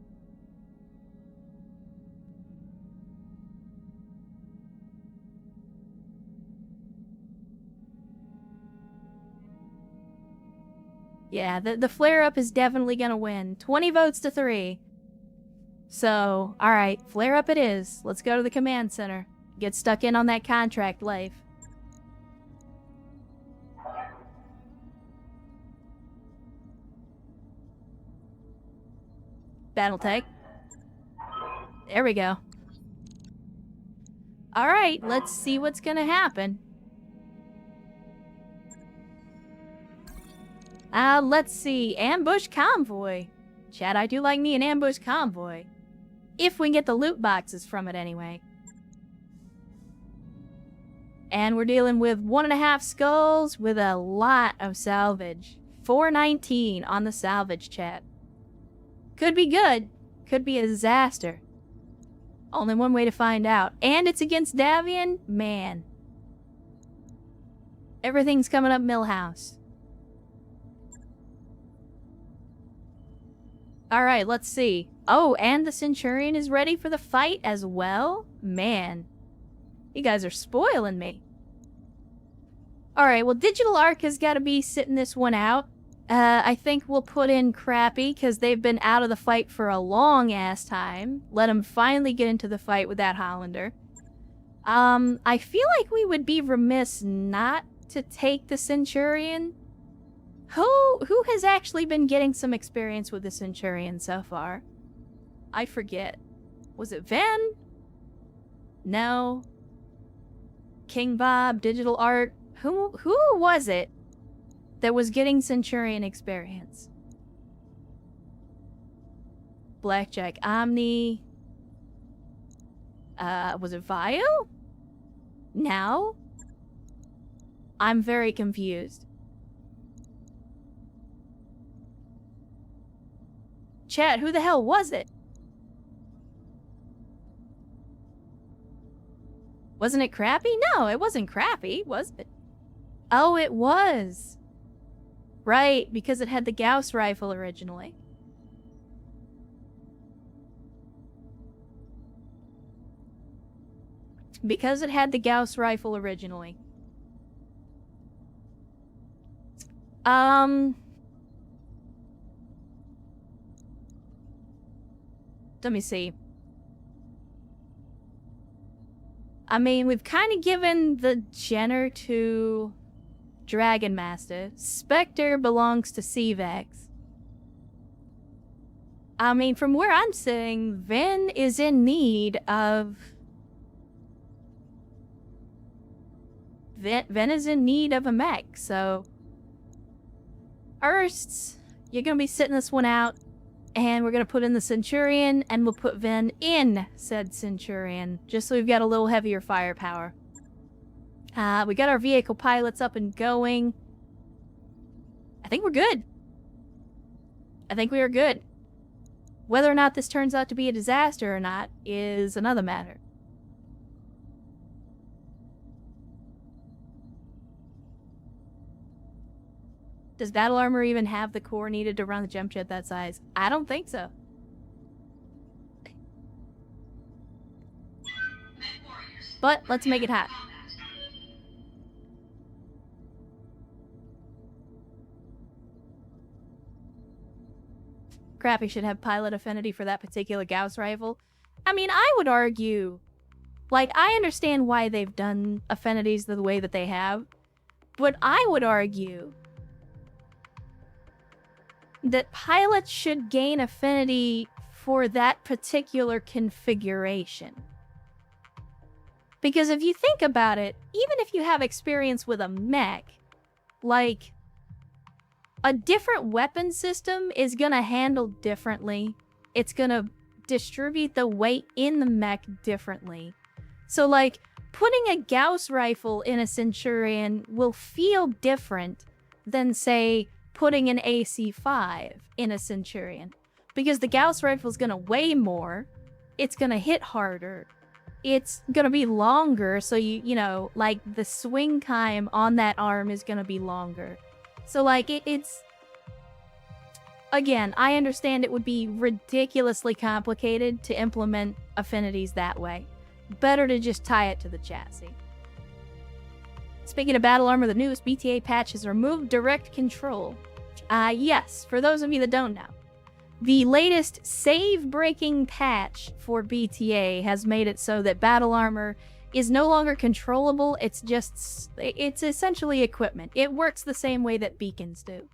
Yeah, the flare-up is definitely gonna win. 20 votes to 3. So, alright, flare-up it is. Let's go to the command center. Get stuck in on that contract life. Battletech. There we go. Alright, let's see what's gonna happen. Let's see. Ambush convoy. Chat, I do like me an ambush convoy. If we can get the loot boxes from it anyway. And we're dealing with 1.5 skulls with a lot of salvage. 419 on the salvage, chat. Could be good. Could be a disaster. Only one way to find out. And it's against Davian? Man. Everything's coming up Millhouse. Alright, let's see. Oh, and the Centurion is ready for the fight as well? Man. You guys are spoiling me. Alright, well, Digital Arc has got to be sitting this one out. I think we'll put in Crappy, because they've been out of the fight for a long-ass time. Let them finally get into the fight with that Hollander. I feel like we would be remiss not to take the Centurion. Who has actually been getting some experience with the Centurion so far? I forget. Was it Van? No. King Bob, Digital Art. Who was it that was getting Centurion experience? Blackjack, Omni. Was it Vio? Now? I'm very confused. Chat, who the hell was it? Wasn't it Crappy? No, it wasn't Crappy, was it? Oh, it was. Right, because it had the Gauss rifle originally. Because it had the Gauss rifle originally. Let me see. I mean, we've kind of given the Jenner to Dragon Master. Spectre belongs to Cvex. I mean, from where I'm sitting, Vin is in need of... Vin is in need of a mech, so... First, you're gonna be sitting this one out, and we're gonna put in the Centurion, and we'll put Vin in said Centurion, just so we've got a little heavier firepower. We got our vehicle pilots up and going. I think we're good. I think we are good. Whether or not this turns out to be a disaster or not is another matter. Does battle armor even have the core needed to run the jump jet that size? I don't think so. But let's make it hot. Crappy should have pilot affinity for that particular Gauss rifle. I mean, I would argue, like, I understand why they've done affinities the way that they have, but I would argue that pilots should gain affinity for that particular configuration. Because if you think about it, even if you have experience with a mech, like, a different weapon system is gonna handle differently. It's gonna distribute the weight in the mech differently. So, like, putting a Gauss rifle in a Centurion will feel different than, say, putting an AC-5 in a Centurion. Because the Gauss rifle is gonna weigh more, it's gonna hit harder, it's gonna be longer, so you know, like, the swing time on that arm is gonna be longer. So, like, it's... Again, I understand it would be ridiculously complicated to implement affinities that way. Better to just tie it to the chassis. Speaking of battle armor, the newest BTA patch has removed direct control. Yes, for those of you that don't know. The latest save-breaking patch for BTA has made it so that battle armor is no longer controllable, it's essentially equipment. It works the same way that beacons do.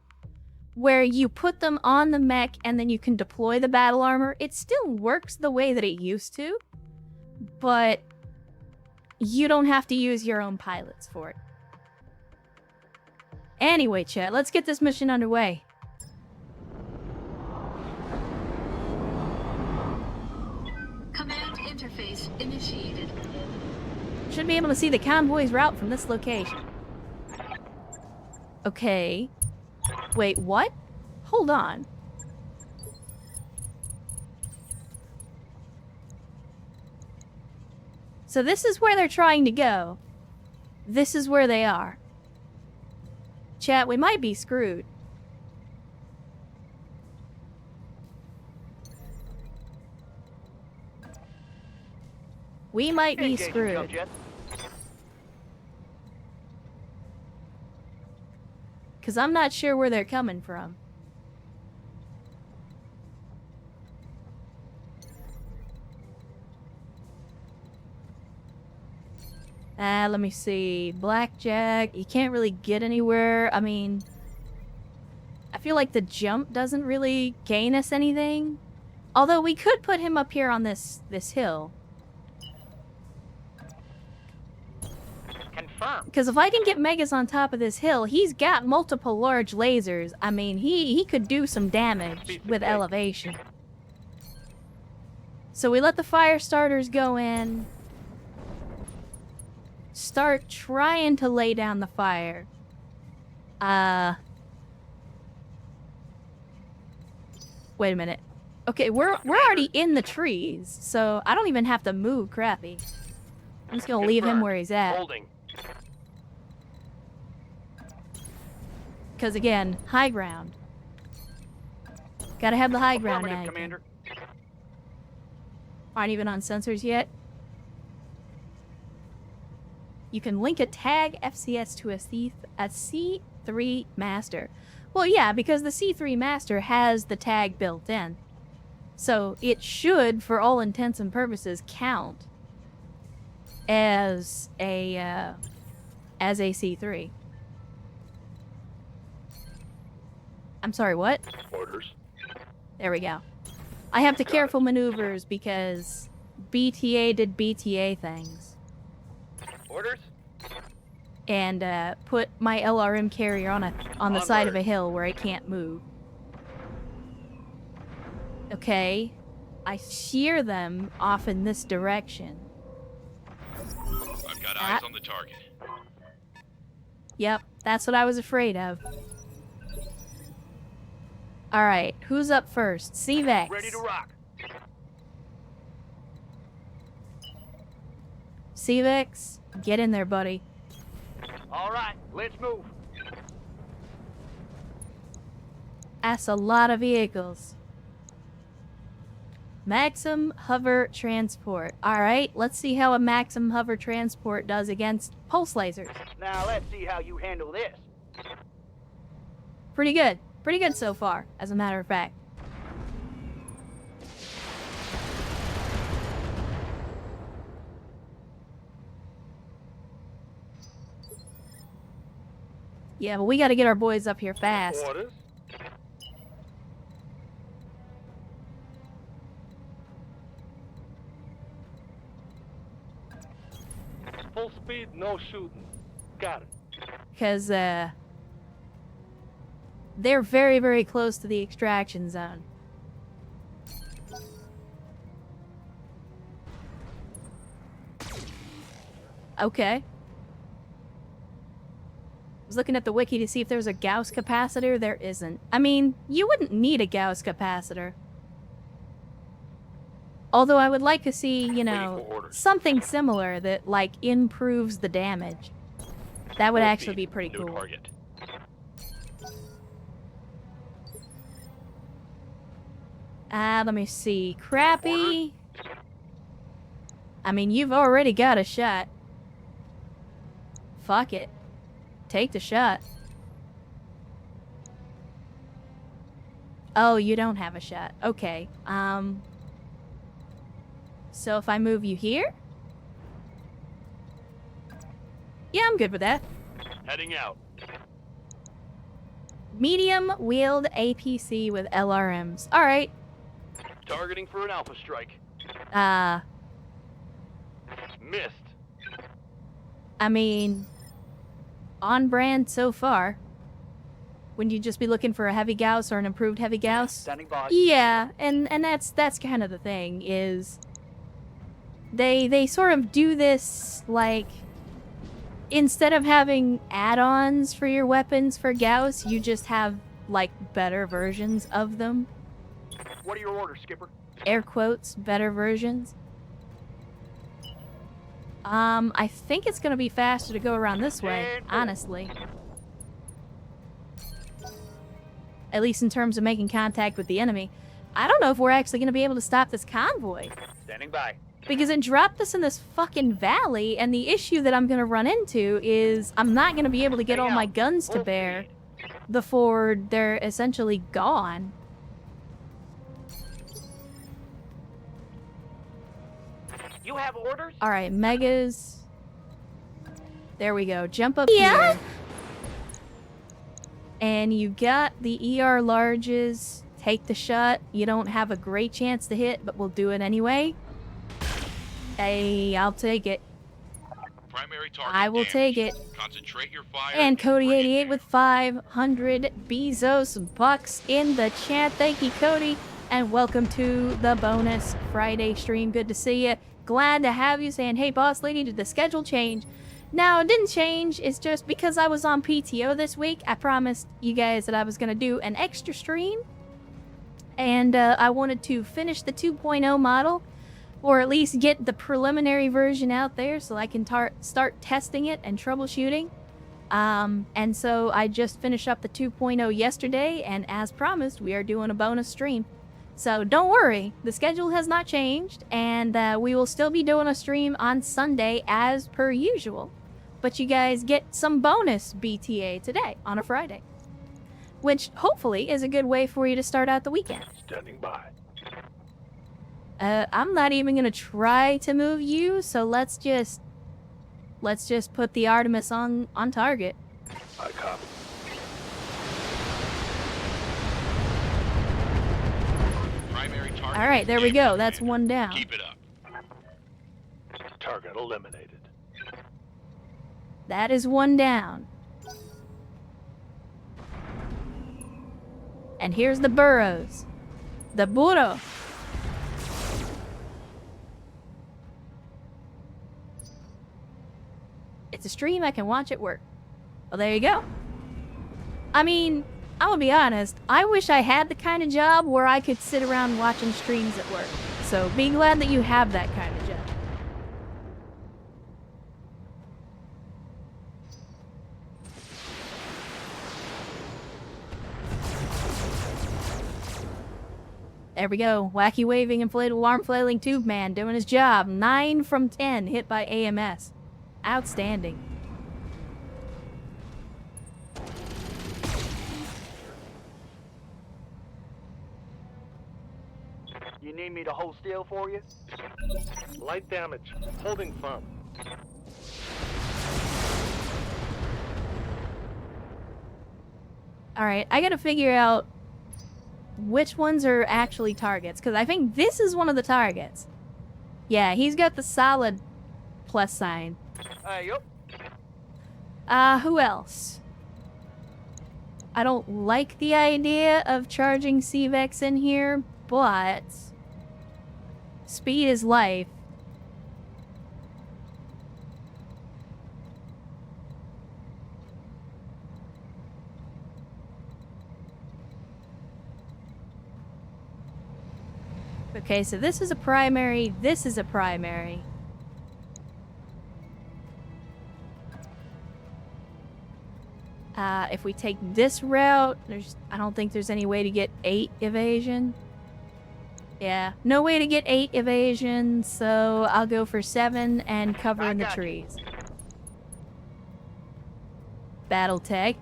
Where you put them on the mech and then you can deploy the battle armor. It still works the way that it used to, but you don't have to use your own pilots for it. Anyway, chat, let's get this mission underway. Command interface initiated. Should be able to see the convoy's route from this location. Okay. Wait, what? Hold on. So this is where they're trying to go. This is where they are. Chat, we might be screwed. We might be screwed. Because I'm not sure where they're coming from. Let me see. Blackjack. You can't really get anywhere. I mean, I feel like the jump doesn't really gain us anything. Although we could put him up here on this hill. Confirmed. Because if I can get Megas on top of this hill, he's got multiple large lasers. I mean, he could do some damage with elevation. So we let the fire starters go in. Start trying to lay down the fire. Wait a minute. Okay, we're already in the trees, so I don't even have to move Crappy. I'm just gonna leave him where he's at. Holding. Because again, high ground. Gotta have the high ground now. Commander. Aren't even on sensors yet. You can link a tag FCS to a C3 Master. Well, yeah, because the C3 Master has the tag built in. So it should, for all intents and purposes, count as a C3. I'm sorry, what? Orders. There we go. I have to careful maneuvers because BTA did BTA things. Orders. And put my LRM carrier on the side of a hill where it can't move. Okay. I shear them off in this direction. I've got eyes on the target. Yep, that's what I was afraid of. Alright, who's up first? CVEX. Ready to rock. CVEX, get in there, buddy. All right, let's move. That's a lot of vehicles. Maxim Hover Transport. Alright, let's see how a Maxim Hover Transport does against pulse lasers. Now let's see how you handle this. Pretty good. Pretty good so far, as a matter of fact. Yeah, but we gotta get our boys up here fast. Orders. Full speed, no shooting. Got it. Because, they're very, very close to the extraction zone. Okay. Was looking at the wiki to see if there's a Gauss capacitor. There isn't. I mean, you wouldn't need a Gauss capacitor. Although I would like to see, you know, something similar that, like, improves the damage. That would actually be pretty cool. Target. Let me see. Crappy. I mean, you've already got a shot. Fuck it. Take the shot. Oh, you don't have a shot. Okay. So if I move you here? Yeah, I'm good with that. Heading out. Medium wheeled APC with LRMs. Alright. Targeting for an alpha strike. Missed. I mean, on brand so far. Wouldn't you just be looking for a heavy Gauss or an improved heavy Gauss? Standing by. Yeah, and that's kind of the thing, is they sort of do this, like, instead of having add-ons for your weapons for Gauss, you just have, like, better versions of them. What are your orders, Skipper? Air quotes, better versions. I think it's gonna be faster to go around this way, honestly. At least in terms of making contact with the enemy. I don't know if we're actually gonna be able to stop this convoy. Standing by. Because it dropped us in this fucking valley, and the issue that I'm gonna run into is I'm not gonna be able to get all my guns to bear before they're essentially gone. You have orders? Alright, megas. There we go. Jump up here. And you got the ER larges. Take the shot. You don't have a great chance to hit, but we'll do it anyway. Hey, I'll take it. Primary target I will take it. Concentrate your fire. And Cody bring it 88 down. with 500 Bezos bucks in the chat. Thank you, Cody. And welcome to the bonus Friday stream. Good to see you. Glad to have you. Saying, hey, boss lady, did the schedule change? No, it didn't change. It's just because I was on PTO this week. I promised you guys that I was going to do an extra stream. And I wanted to finish the 2.0 model, or at least get the preliminary version out there so I can start testing it and troubleshooting. And so I just finished up the 2.0 yesterday, and as promised, we are doing a bonus stream. So don't worry, the schedule has not changed, and we will still be doing a stream on Sunday as per usual. but you guys get some bonus BTA today on a Friday. Which hopefully is a good way for you to start out the weekend. Standing by. I'm not even gonna try to move you, so let's just put the Artemis on target. I copy. Primary target. All right, there we go. That's one down. Keep it up. Target eliminated. That is one down. And here's the burrows. The burro. It's a stream, I can watch it work. Well, there you go. I mean, I'm gonna be honest, I wish I had the kind of job where I could sit around watching streams at work. So be glad that you have that kind of job. There we go. Wacky waving inflatable arm flailing tube man doing his job. 9 from 10 hit by AMS. Outstanding. You need me to hold still for you? Light damage. Holding firm. Alright, I gotta figure out which ones are actually targets, because I think this is one of the targets. Yeah, he's got the solid plus sign. Yup. Who else? I don't like the idea of charging CVEX in here, but speed is life. Okay, so this is a primary, this is a primary. If we take this route, I don't think there's any way to get 8 evasion. Yeah, no way to get 8 evasion, so I'll go for 7 and cover in the trees. Battletech.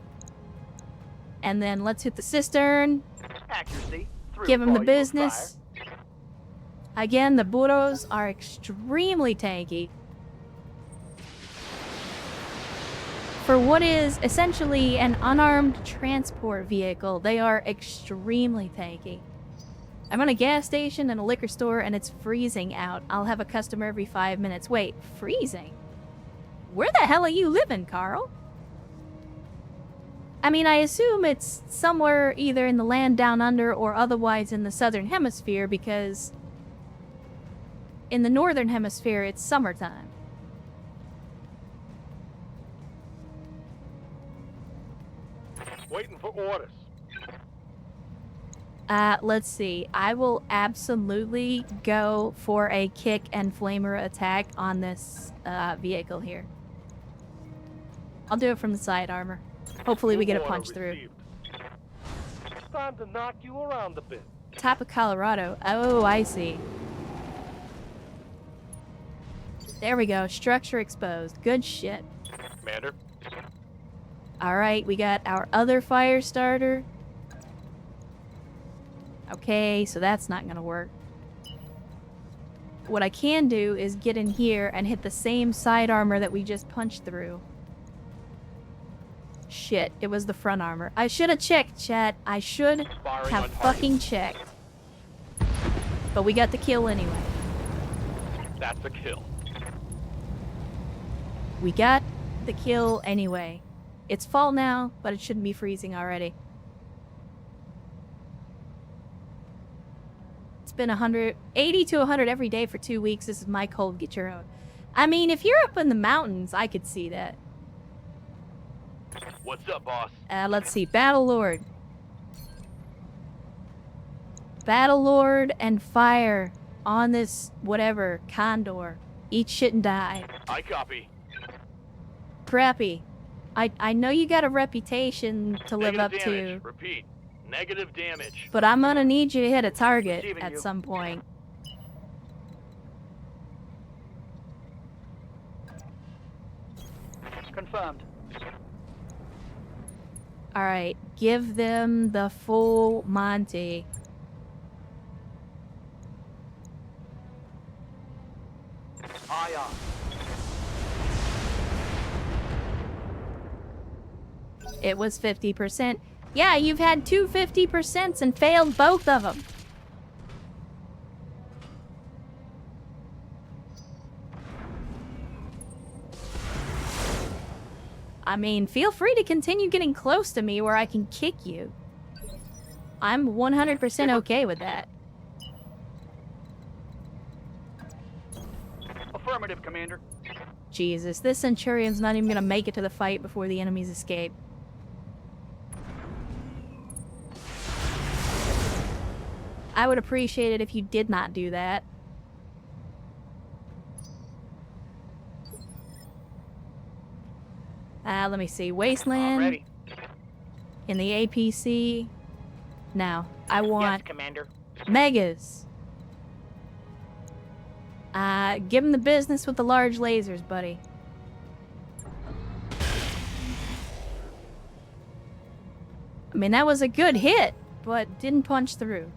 And then let's hit the cistern. Accuracy. Give him the business. Again, the burros are extremely tanky. For what is essentially an unarmed transport vehicle, they are extremely tanky. I'm on a gas station and a liquor store and it's freezing out. I'll have a customer every 5 minutes. Wait, freezing? Where the hell are you living, Carl? I mean, I assume it's somewhere either in the land down under or otherwise in the southern hemisphere, because in the northern hemisphere it's summertime. Waiting for orders. Let's see. I will absolutely go for a kick and flamer attack on this vehicle here. I'll do it from the side armor. Hopefully we get a punch through. It's time to knock you around a bit. Top of Colorado. Oh, I see. There we go. Structure exposed. Good shit. Commander. Alright, we got our other fire starter. Okay, so that's not gonna work. What I can do is get in here and hit the same side armor that we just punched through. Shit, it was the front armor. I should have checked, chat. I should have fucking checked. But we got the kill anyway. That's a kill. We got the kill anyway. It's fall now, but it shouldn't be freezing already. It's been 80 to 100 every day for 2 weeks. This is my cold, get your own. I mean, if you're up in the mountains, I could see that. What's up, boss? Let's see. Battlelord. Battlelord and fire on this, whatever, condor. Eat shit and die. I copy. Preppy. I know you got a reputation to live up to, Repeat. Negative damage. but I'm gonna need you to hit a target Receiving at you. some point. confirmed. Alright, give them the full Monty. Aye, aye. It was 50%. Yeah, you've had two 50% and failed both of them. I mean, feel free to continue getting close to me where I can kick you. I'm 100% okay with that. Affirmative, Commander. Jesus, this Centurion's not even gonna make it to the fight before the enemies escape. I would appreciate it if you did not do that. Let me see. Wasteland. Ready. In the APC. Now, I want Commander. Megas. Give him the business with the large lasers, buddy. I mean, that was a good hit, but didn't punch through.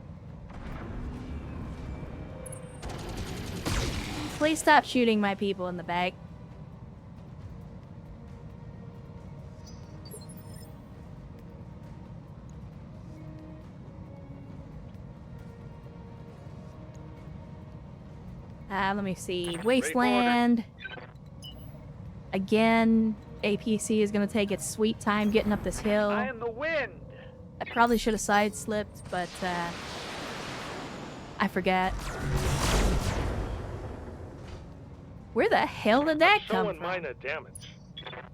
Please stop shooting my people in the back. Let me see. Wasteland. Again, APC is going to take its sweet time getting up this hill. I am the wind. I probably should have side-slipped, but I forgot. Where the hell did that come Showing from? minor damage.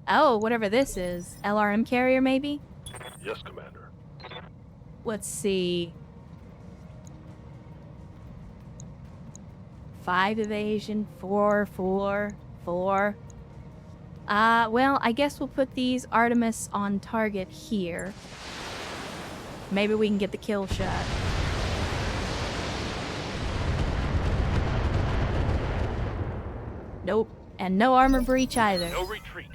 Oh, whatever this is. LRM carrier, maybe? Yes, Commander. Let's see. 5 evasion, 4, 4, 4. Well, I guess we'll put these Artemis on target here. Maybe we can get the kill shot. Nope. And no armor breach either. No retreat.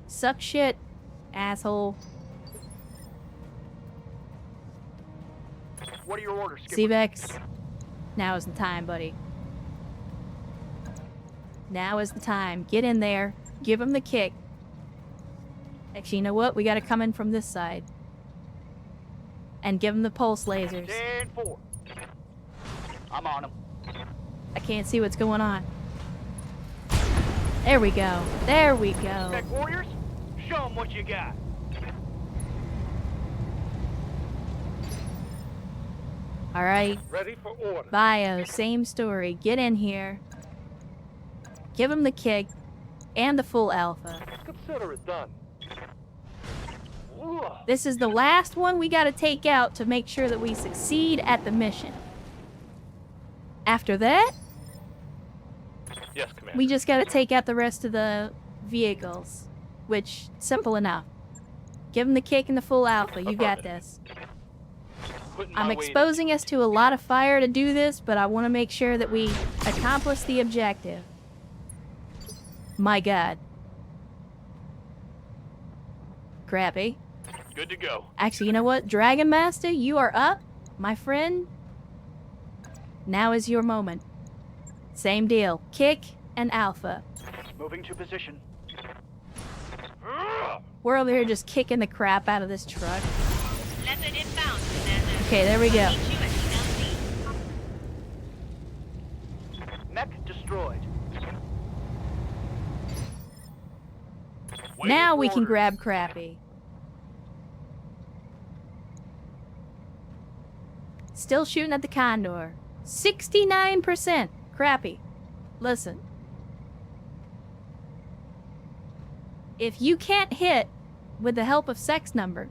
Suck shit, asshole. What are your orders, Skipper? Seabex, now is the time, buddy. Now is the time. Get in there. Give him the kick. Actually, you know what? We gotta come in from this side. And give him the pulse lasers. 10-4. I'm on him. I can't see what's going on. There we go. There we go. Tech warriors, show them what you got. Alright. Ready for order. Bio, same story. Get in here. Give him the kick. And the full alpha. Consider it done. Ugh. This is the last one we gotta take out to make sure that we succeed at the mission. After that, Yes, Commander. we just gotta take out the rest of the vehicles. Which, simple enough. Give him the kick and the full alpha. You got this. Putting I'm my weight exposing us to a lot of fire to do this, but I want to make sure that we accomplish the objective. My god. Crappy. in. Good to go. Actually, you know what? Dragon Master, you are up, my friend. Now is your moment. Same deal. Kick and alpha. Moving to position. We're over here just kicking the crap out of this truck. Leopard inbound, Commander. Okay, there we go. Meet you at LZ. Mech destroyed. Now we can grab Crappy. Still shooting at the Condor. 69%. Crappy. Listen. If you can't hit with the help of sex number,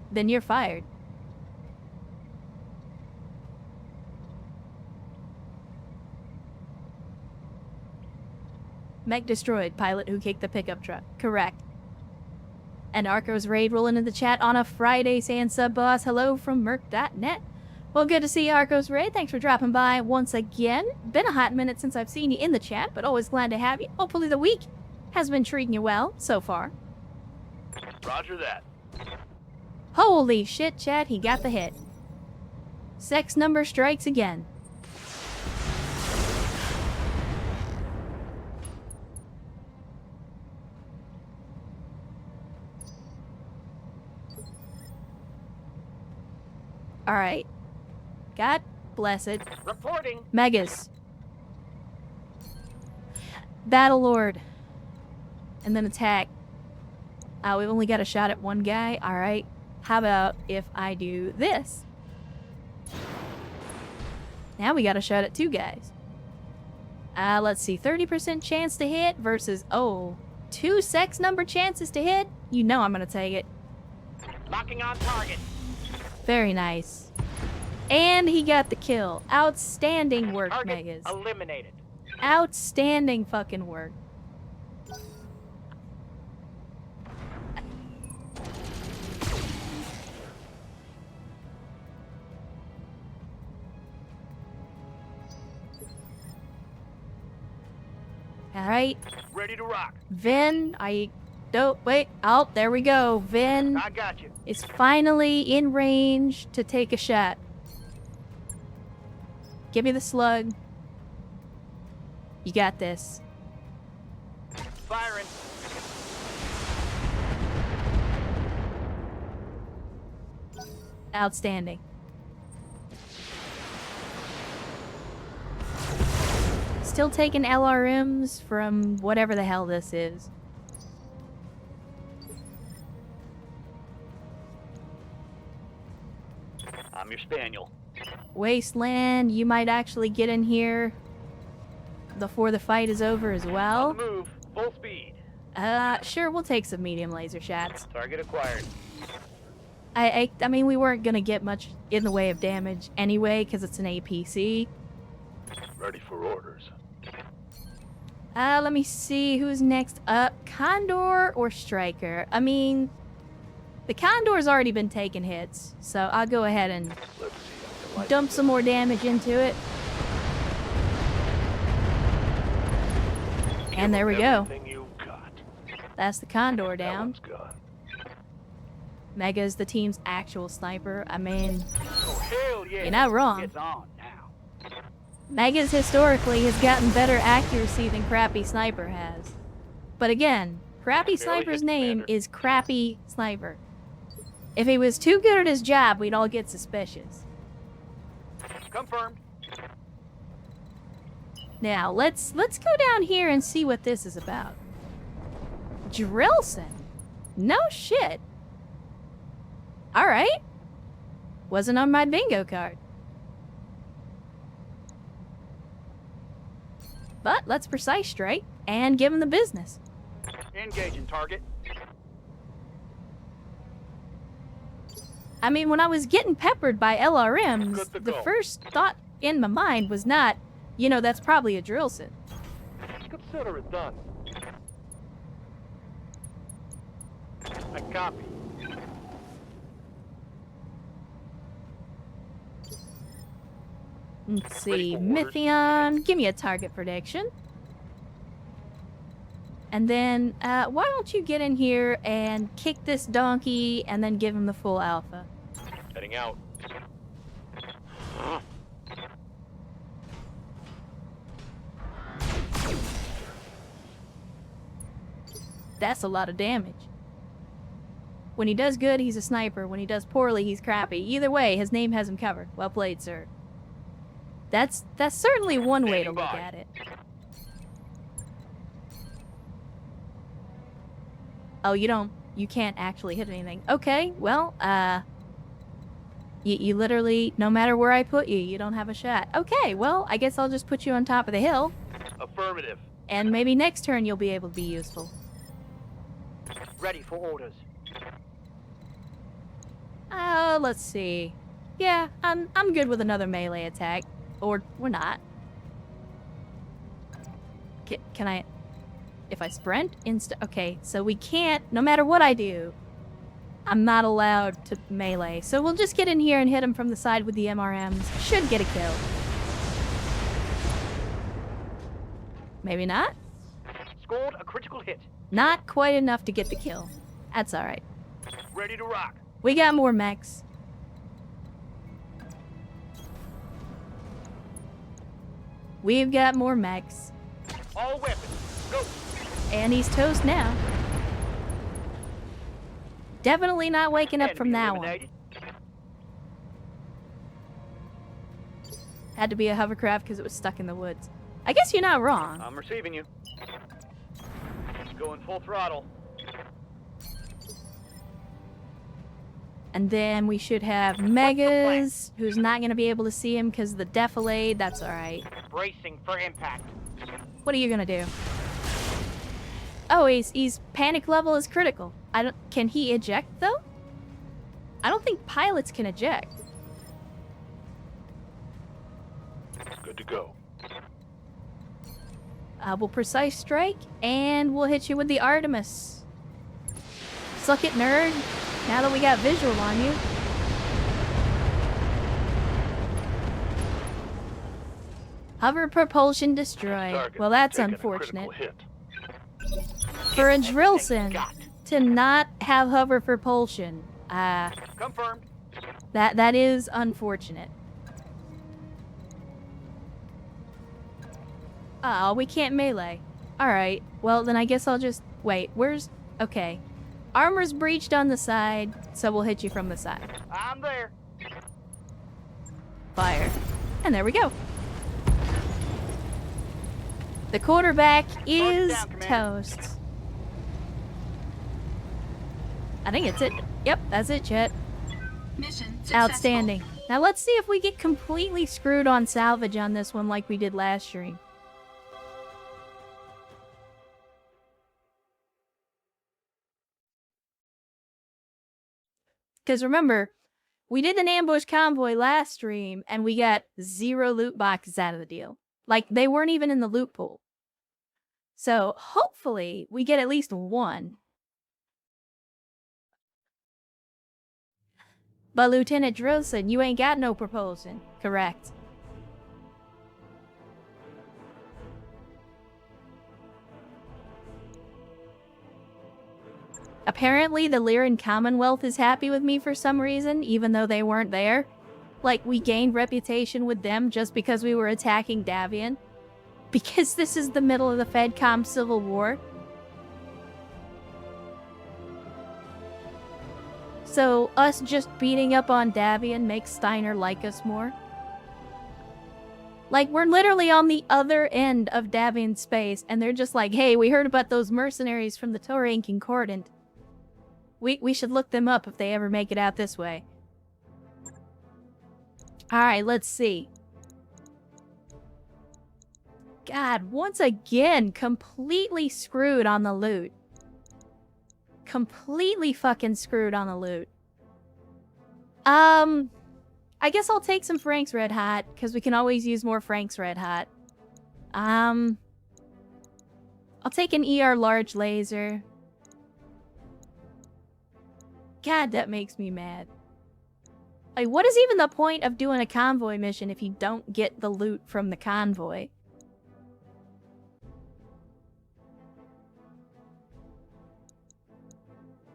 then you're fired. Mech destroyed. Pilot who kicked the pickup truck. Correct. And Arco's Raid rolling in the chat on a Friday saying sub boss, hello from merc.net. Well, good to see you, Arco's Raid. Thanks for dropping by once again. Been a hot minute since I've seen you in the chat, but always glad to have you. Hopefully the week has been treating you well so far. Roger that. Holy shit, chat, he got the hit. Sex number strikes again. Alright. God bless it. Reporting. Megas. Battlelord. And then attack. We've only got a shot at one guy. Alright. How about if I do this? Now we got a shot at two guys. Let's see. 30% chance to hit versus, oh, 2 sex number chances to hit? You know I'm gonna take it. Locking on target. Very nice. And he got the kill. Outstanding work, Target Megas. eliminated. Outstanding fucking work. Alright. Ready to rock. Vin, wait. Oh, there we go. Vin I got you. is finally in range to take a shot. Give me the slug. You got this. Firing. Outstanding. Still taking LRMs from whatever the hell this is. I'm your spaniel. Wasteland, you might actually get in here before the fight is over as On well. the move. Full speed. Sure, we'll take some medium laser shots. Target acquired. I mean, we weren't gonna get much in the way of damage anyway, because it's an APC. Ready for orders. Let me see who's next up. Condor or Striker? I mean, the Condor's already been taking hits, so I'll go ahead and Let's see. dump some more damage into it. And there we go. Everything you got. That's the Condor That down. one's gone. Mega's the team's actual sniper. I mean, Oh, hell yeah. you're not wrong. It's on now. Megas historically has gotten better accuracy than Crappy Sniper has. But again, Crappy Sniper's name is Crappy Sniper. If he was too good at his job, we'd all get suspicious. Confirmed. Now, let's go down here and see what this is about. Drillson? No shit. Alright. Wasn't on my bingo card. But let's precise strike and give him the business. Engaging target. I mean, when I was getting peppered by LRMs, Good to the go. first thought in my mind was not, you know, that's probably a Drillson. Consider it done. I copy. Let's see, Ready for orders. Mythion, give me a target prediction. And then, why don't you get in here and kick this donkey and then give him the full alpha? Heading out. That's a lot of damage. When he does good, he's a sniper. When he does poorly, he's crappy. Either way, his name has him covered. Well played, sir. That's certainly one way to look at it. Oh, you can't actually hit anything. Okay, well, you literally, no matter where I put you, you don't have a shot. Okay, well, I guess I'll just put you on top of the hill, Affirmative. and maybe next turn you'll be able to be useful. Ready for orders. Let's see. Yeah, I'm good with another melee attack. Or we're not. Can I... If I sprint, okay, so we can't, no matter what I do, I'm not allowed to melee. So we'll just get in here and hit him from the side with the MRMs. Should get a kill. Maybe not? Scored a critical hit. Not quite enough to get the kill. That's alright. Ready to rock. We got more mechs. We've got more mechs. All weapons, go. And he's toast now. Definitely not waking up from Enemy that one. eliminated. Had to be a hovercraft because it was stuck in the woods. I guess you're not wrong. I'm receiving you. Going full throttle. And then we should have Megas, who's not going to be able to see him because of the defilade. That's alright. Bracing for impact. What are you going to do? Oh, he's panic level is critical. Can he eject though? I don't think pilots can eject. Good to go. We'll precise strike and we'll hit you with the Artemis. Suck it, nerd. Now that we got visual on you. Hover propulsion destroyed. Target Well, that's taking a unfortunate. critical hit. For a Drillson Got. to not have hover propulsion, Confirmed. that is unfortunate. Oh, we can't melee. Alright, well then I guess I'll just... Wait, where's... Okay. Armor's breached on the side, so we'll hit you from the side. I'm there. Fire. And there we go. The quarterback is down, Commander. toast. I think it's it. Yep, that's it, Chet. Mission successful. Outstanding. Now let's see if we get completely screwed on salvage on this one like we did last stream. Because remember, we did an ambush convoy last stream and we got 0 loot boxes out of the deal. Like, they weren't even in the loot pool. So, hopefully, we get at least 1. But Lieutenant Drillson, you ain't got no propulsion. Correct. Apparently, the Lyran Commonwealth is happy with me for some reason, even though they weren't there. Like, we gained reputation with them just because we were attacking Davian. Because this is the middle of the FedCom Civil War. So, us just beating up on Davian makes Steiner like us more. Like, we're literally on the other end of Davian space, and they're just like, hey, we heard about those mercenaries from the Taurian Concordant. We should look them up if they ever make it out this way. Alright, let's see. God, once again, completely screwed on the loot. Completely fucking screwed on the loot. I guess I'll take some Frank's Red Hot, because we can always use more Frank's Red Hot. I'll take an ER Large Laser. God, that makes me mad. Like, what is even the point of doing a convoy mission if you don't get the loot from the convoy?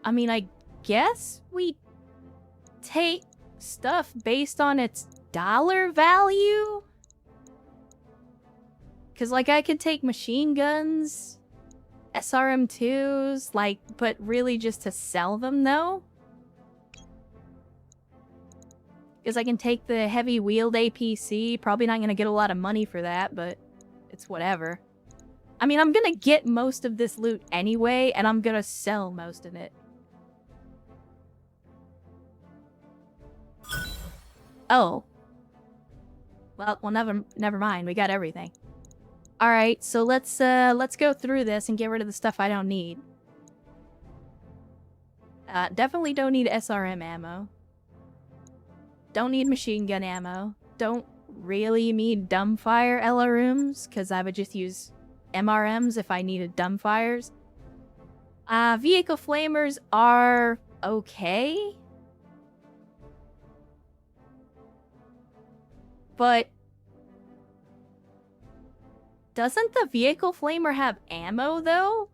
I mean, I guess we take stuff based on its dollar value? Because, like, I could take machine guns, SRM2s, like, but really just to sell them, though? Because I can take the heavy wheeled APC. Probably not going to get a lot of money for that, but it's whatever. I mean, I'm going to get most of this loot anyway, and I'm going to sell most of it. Oh. Well, never mind. We got everything. All right, so let's go through this and get rid of the stuff I don't need. Definitely don't need SRM ammo. Don't need machine gun ammo. Don't really need dumbfire LRMs, because I would just use MRMs if I needed dumbfires. Vehicle flamers are okay. But doesn't the vehicle flamer have ammo, though?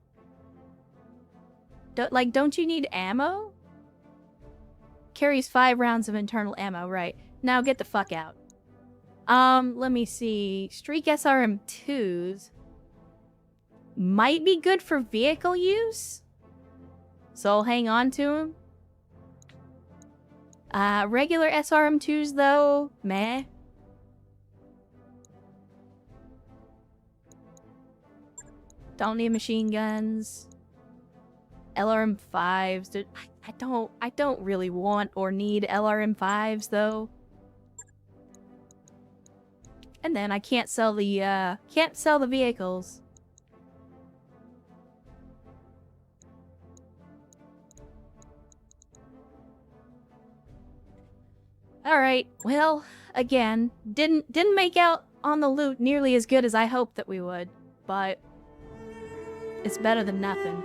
Don't you need ammo? Carries 5 rounds of internal ammo, right. Now get the fuck out. Let me see. Streak SRM2s might be good for vehicle use, so I'll hang on to them. Regular SRM2s, though, meh. Don't need machine guns. LRM5s. Dude, I don't really want or need LRM5s, though. And then I can't sell the vehicles. Alright, well, again, didn't make out on the loot nearly as good as I hoped that we would, but it's better than nothing.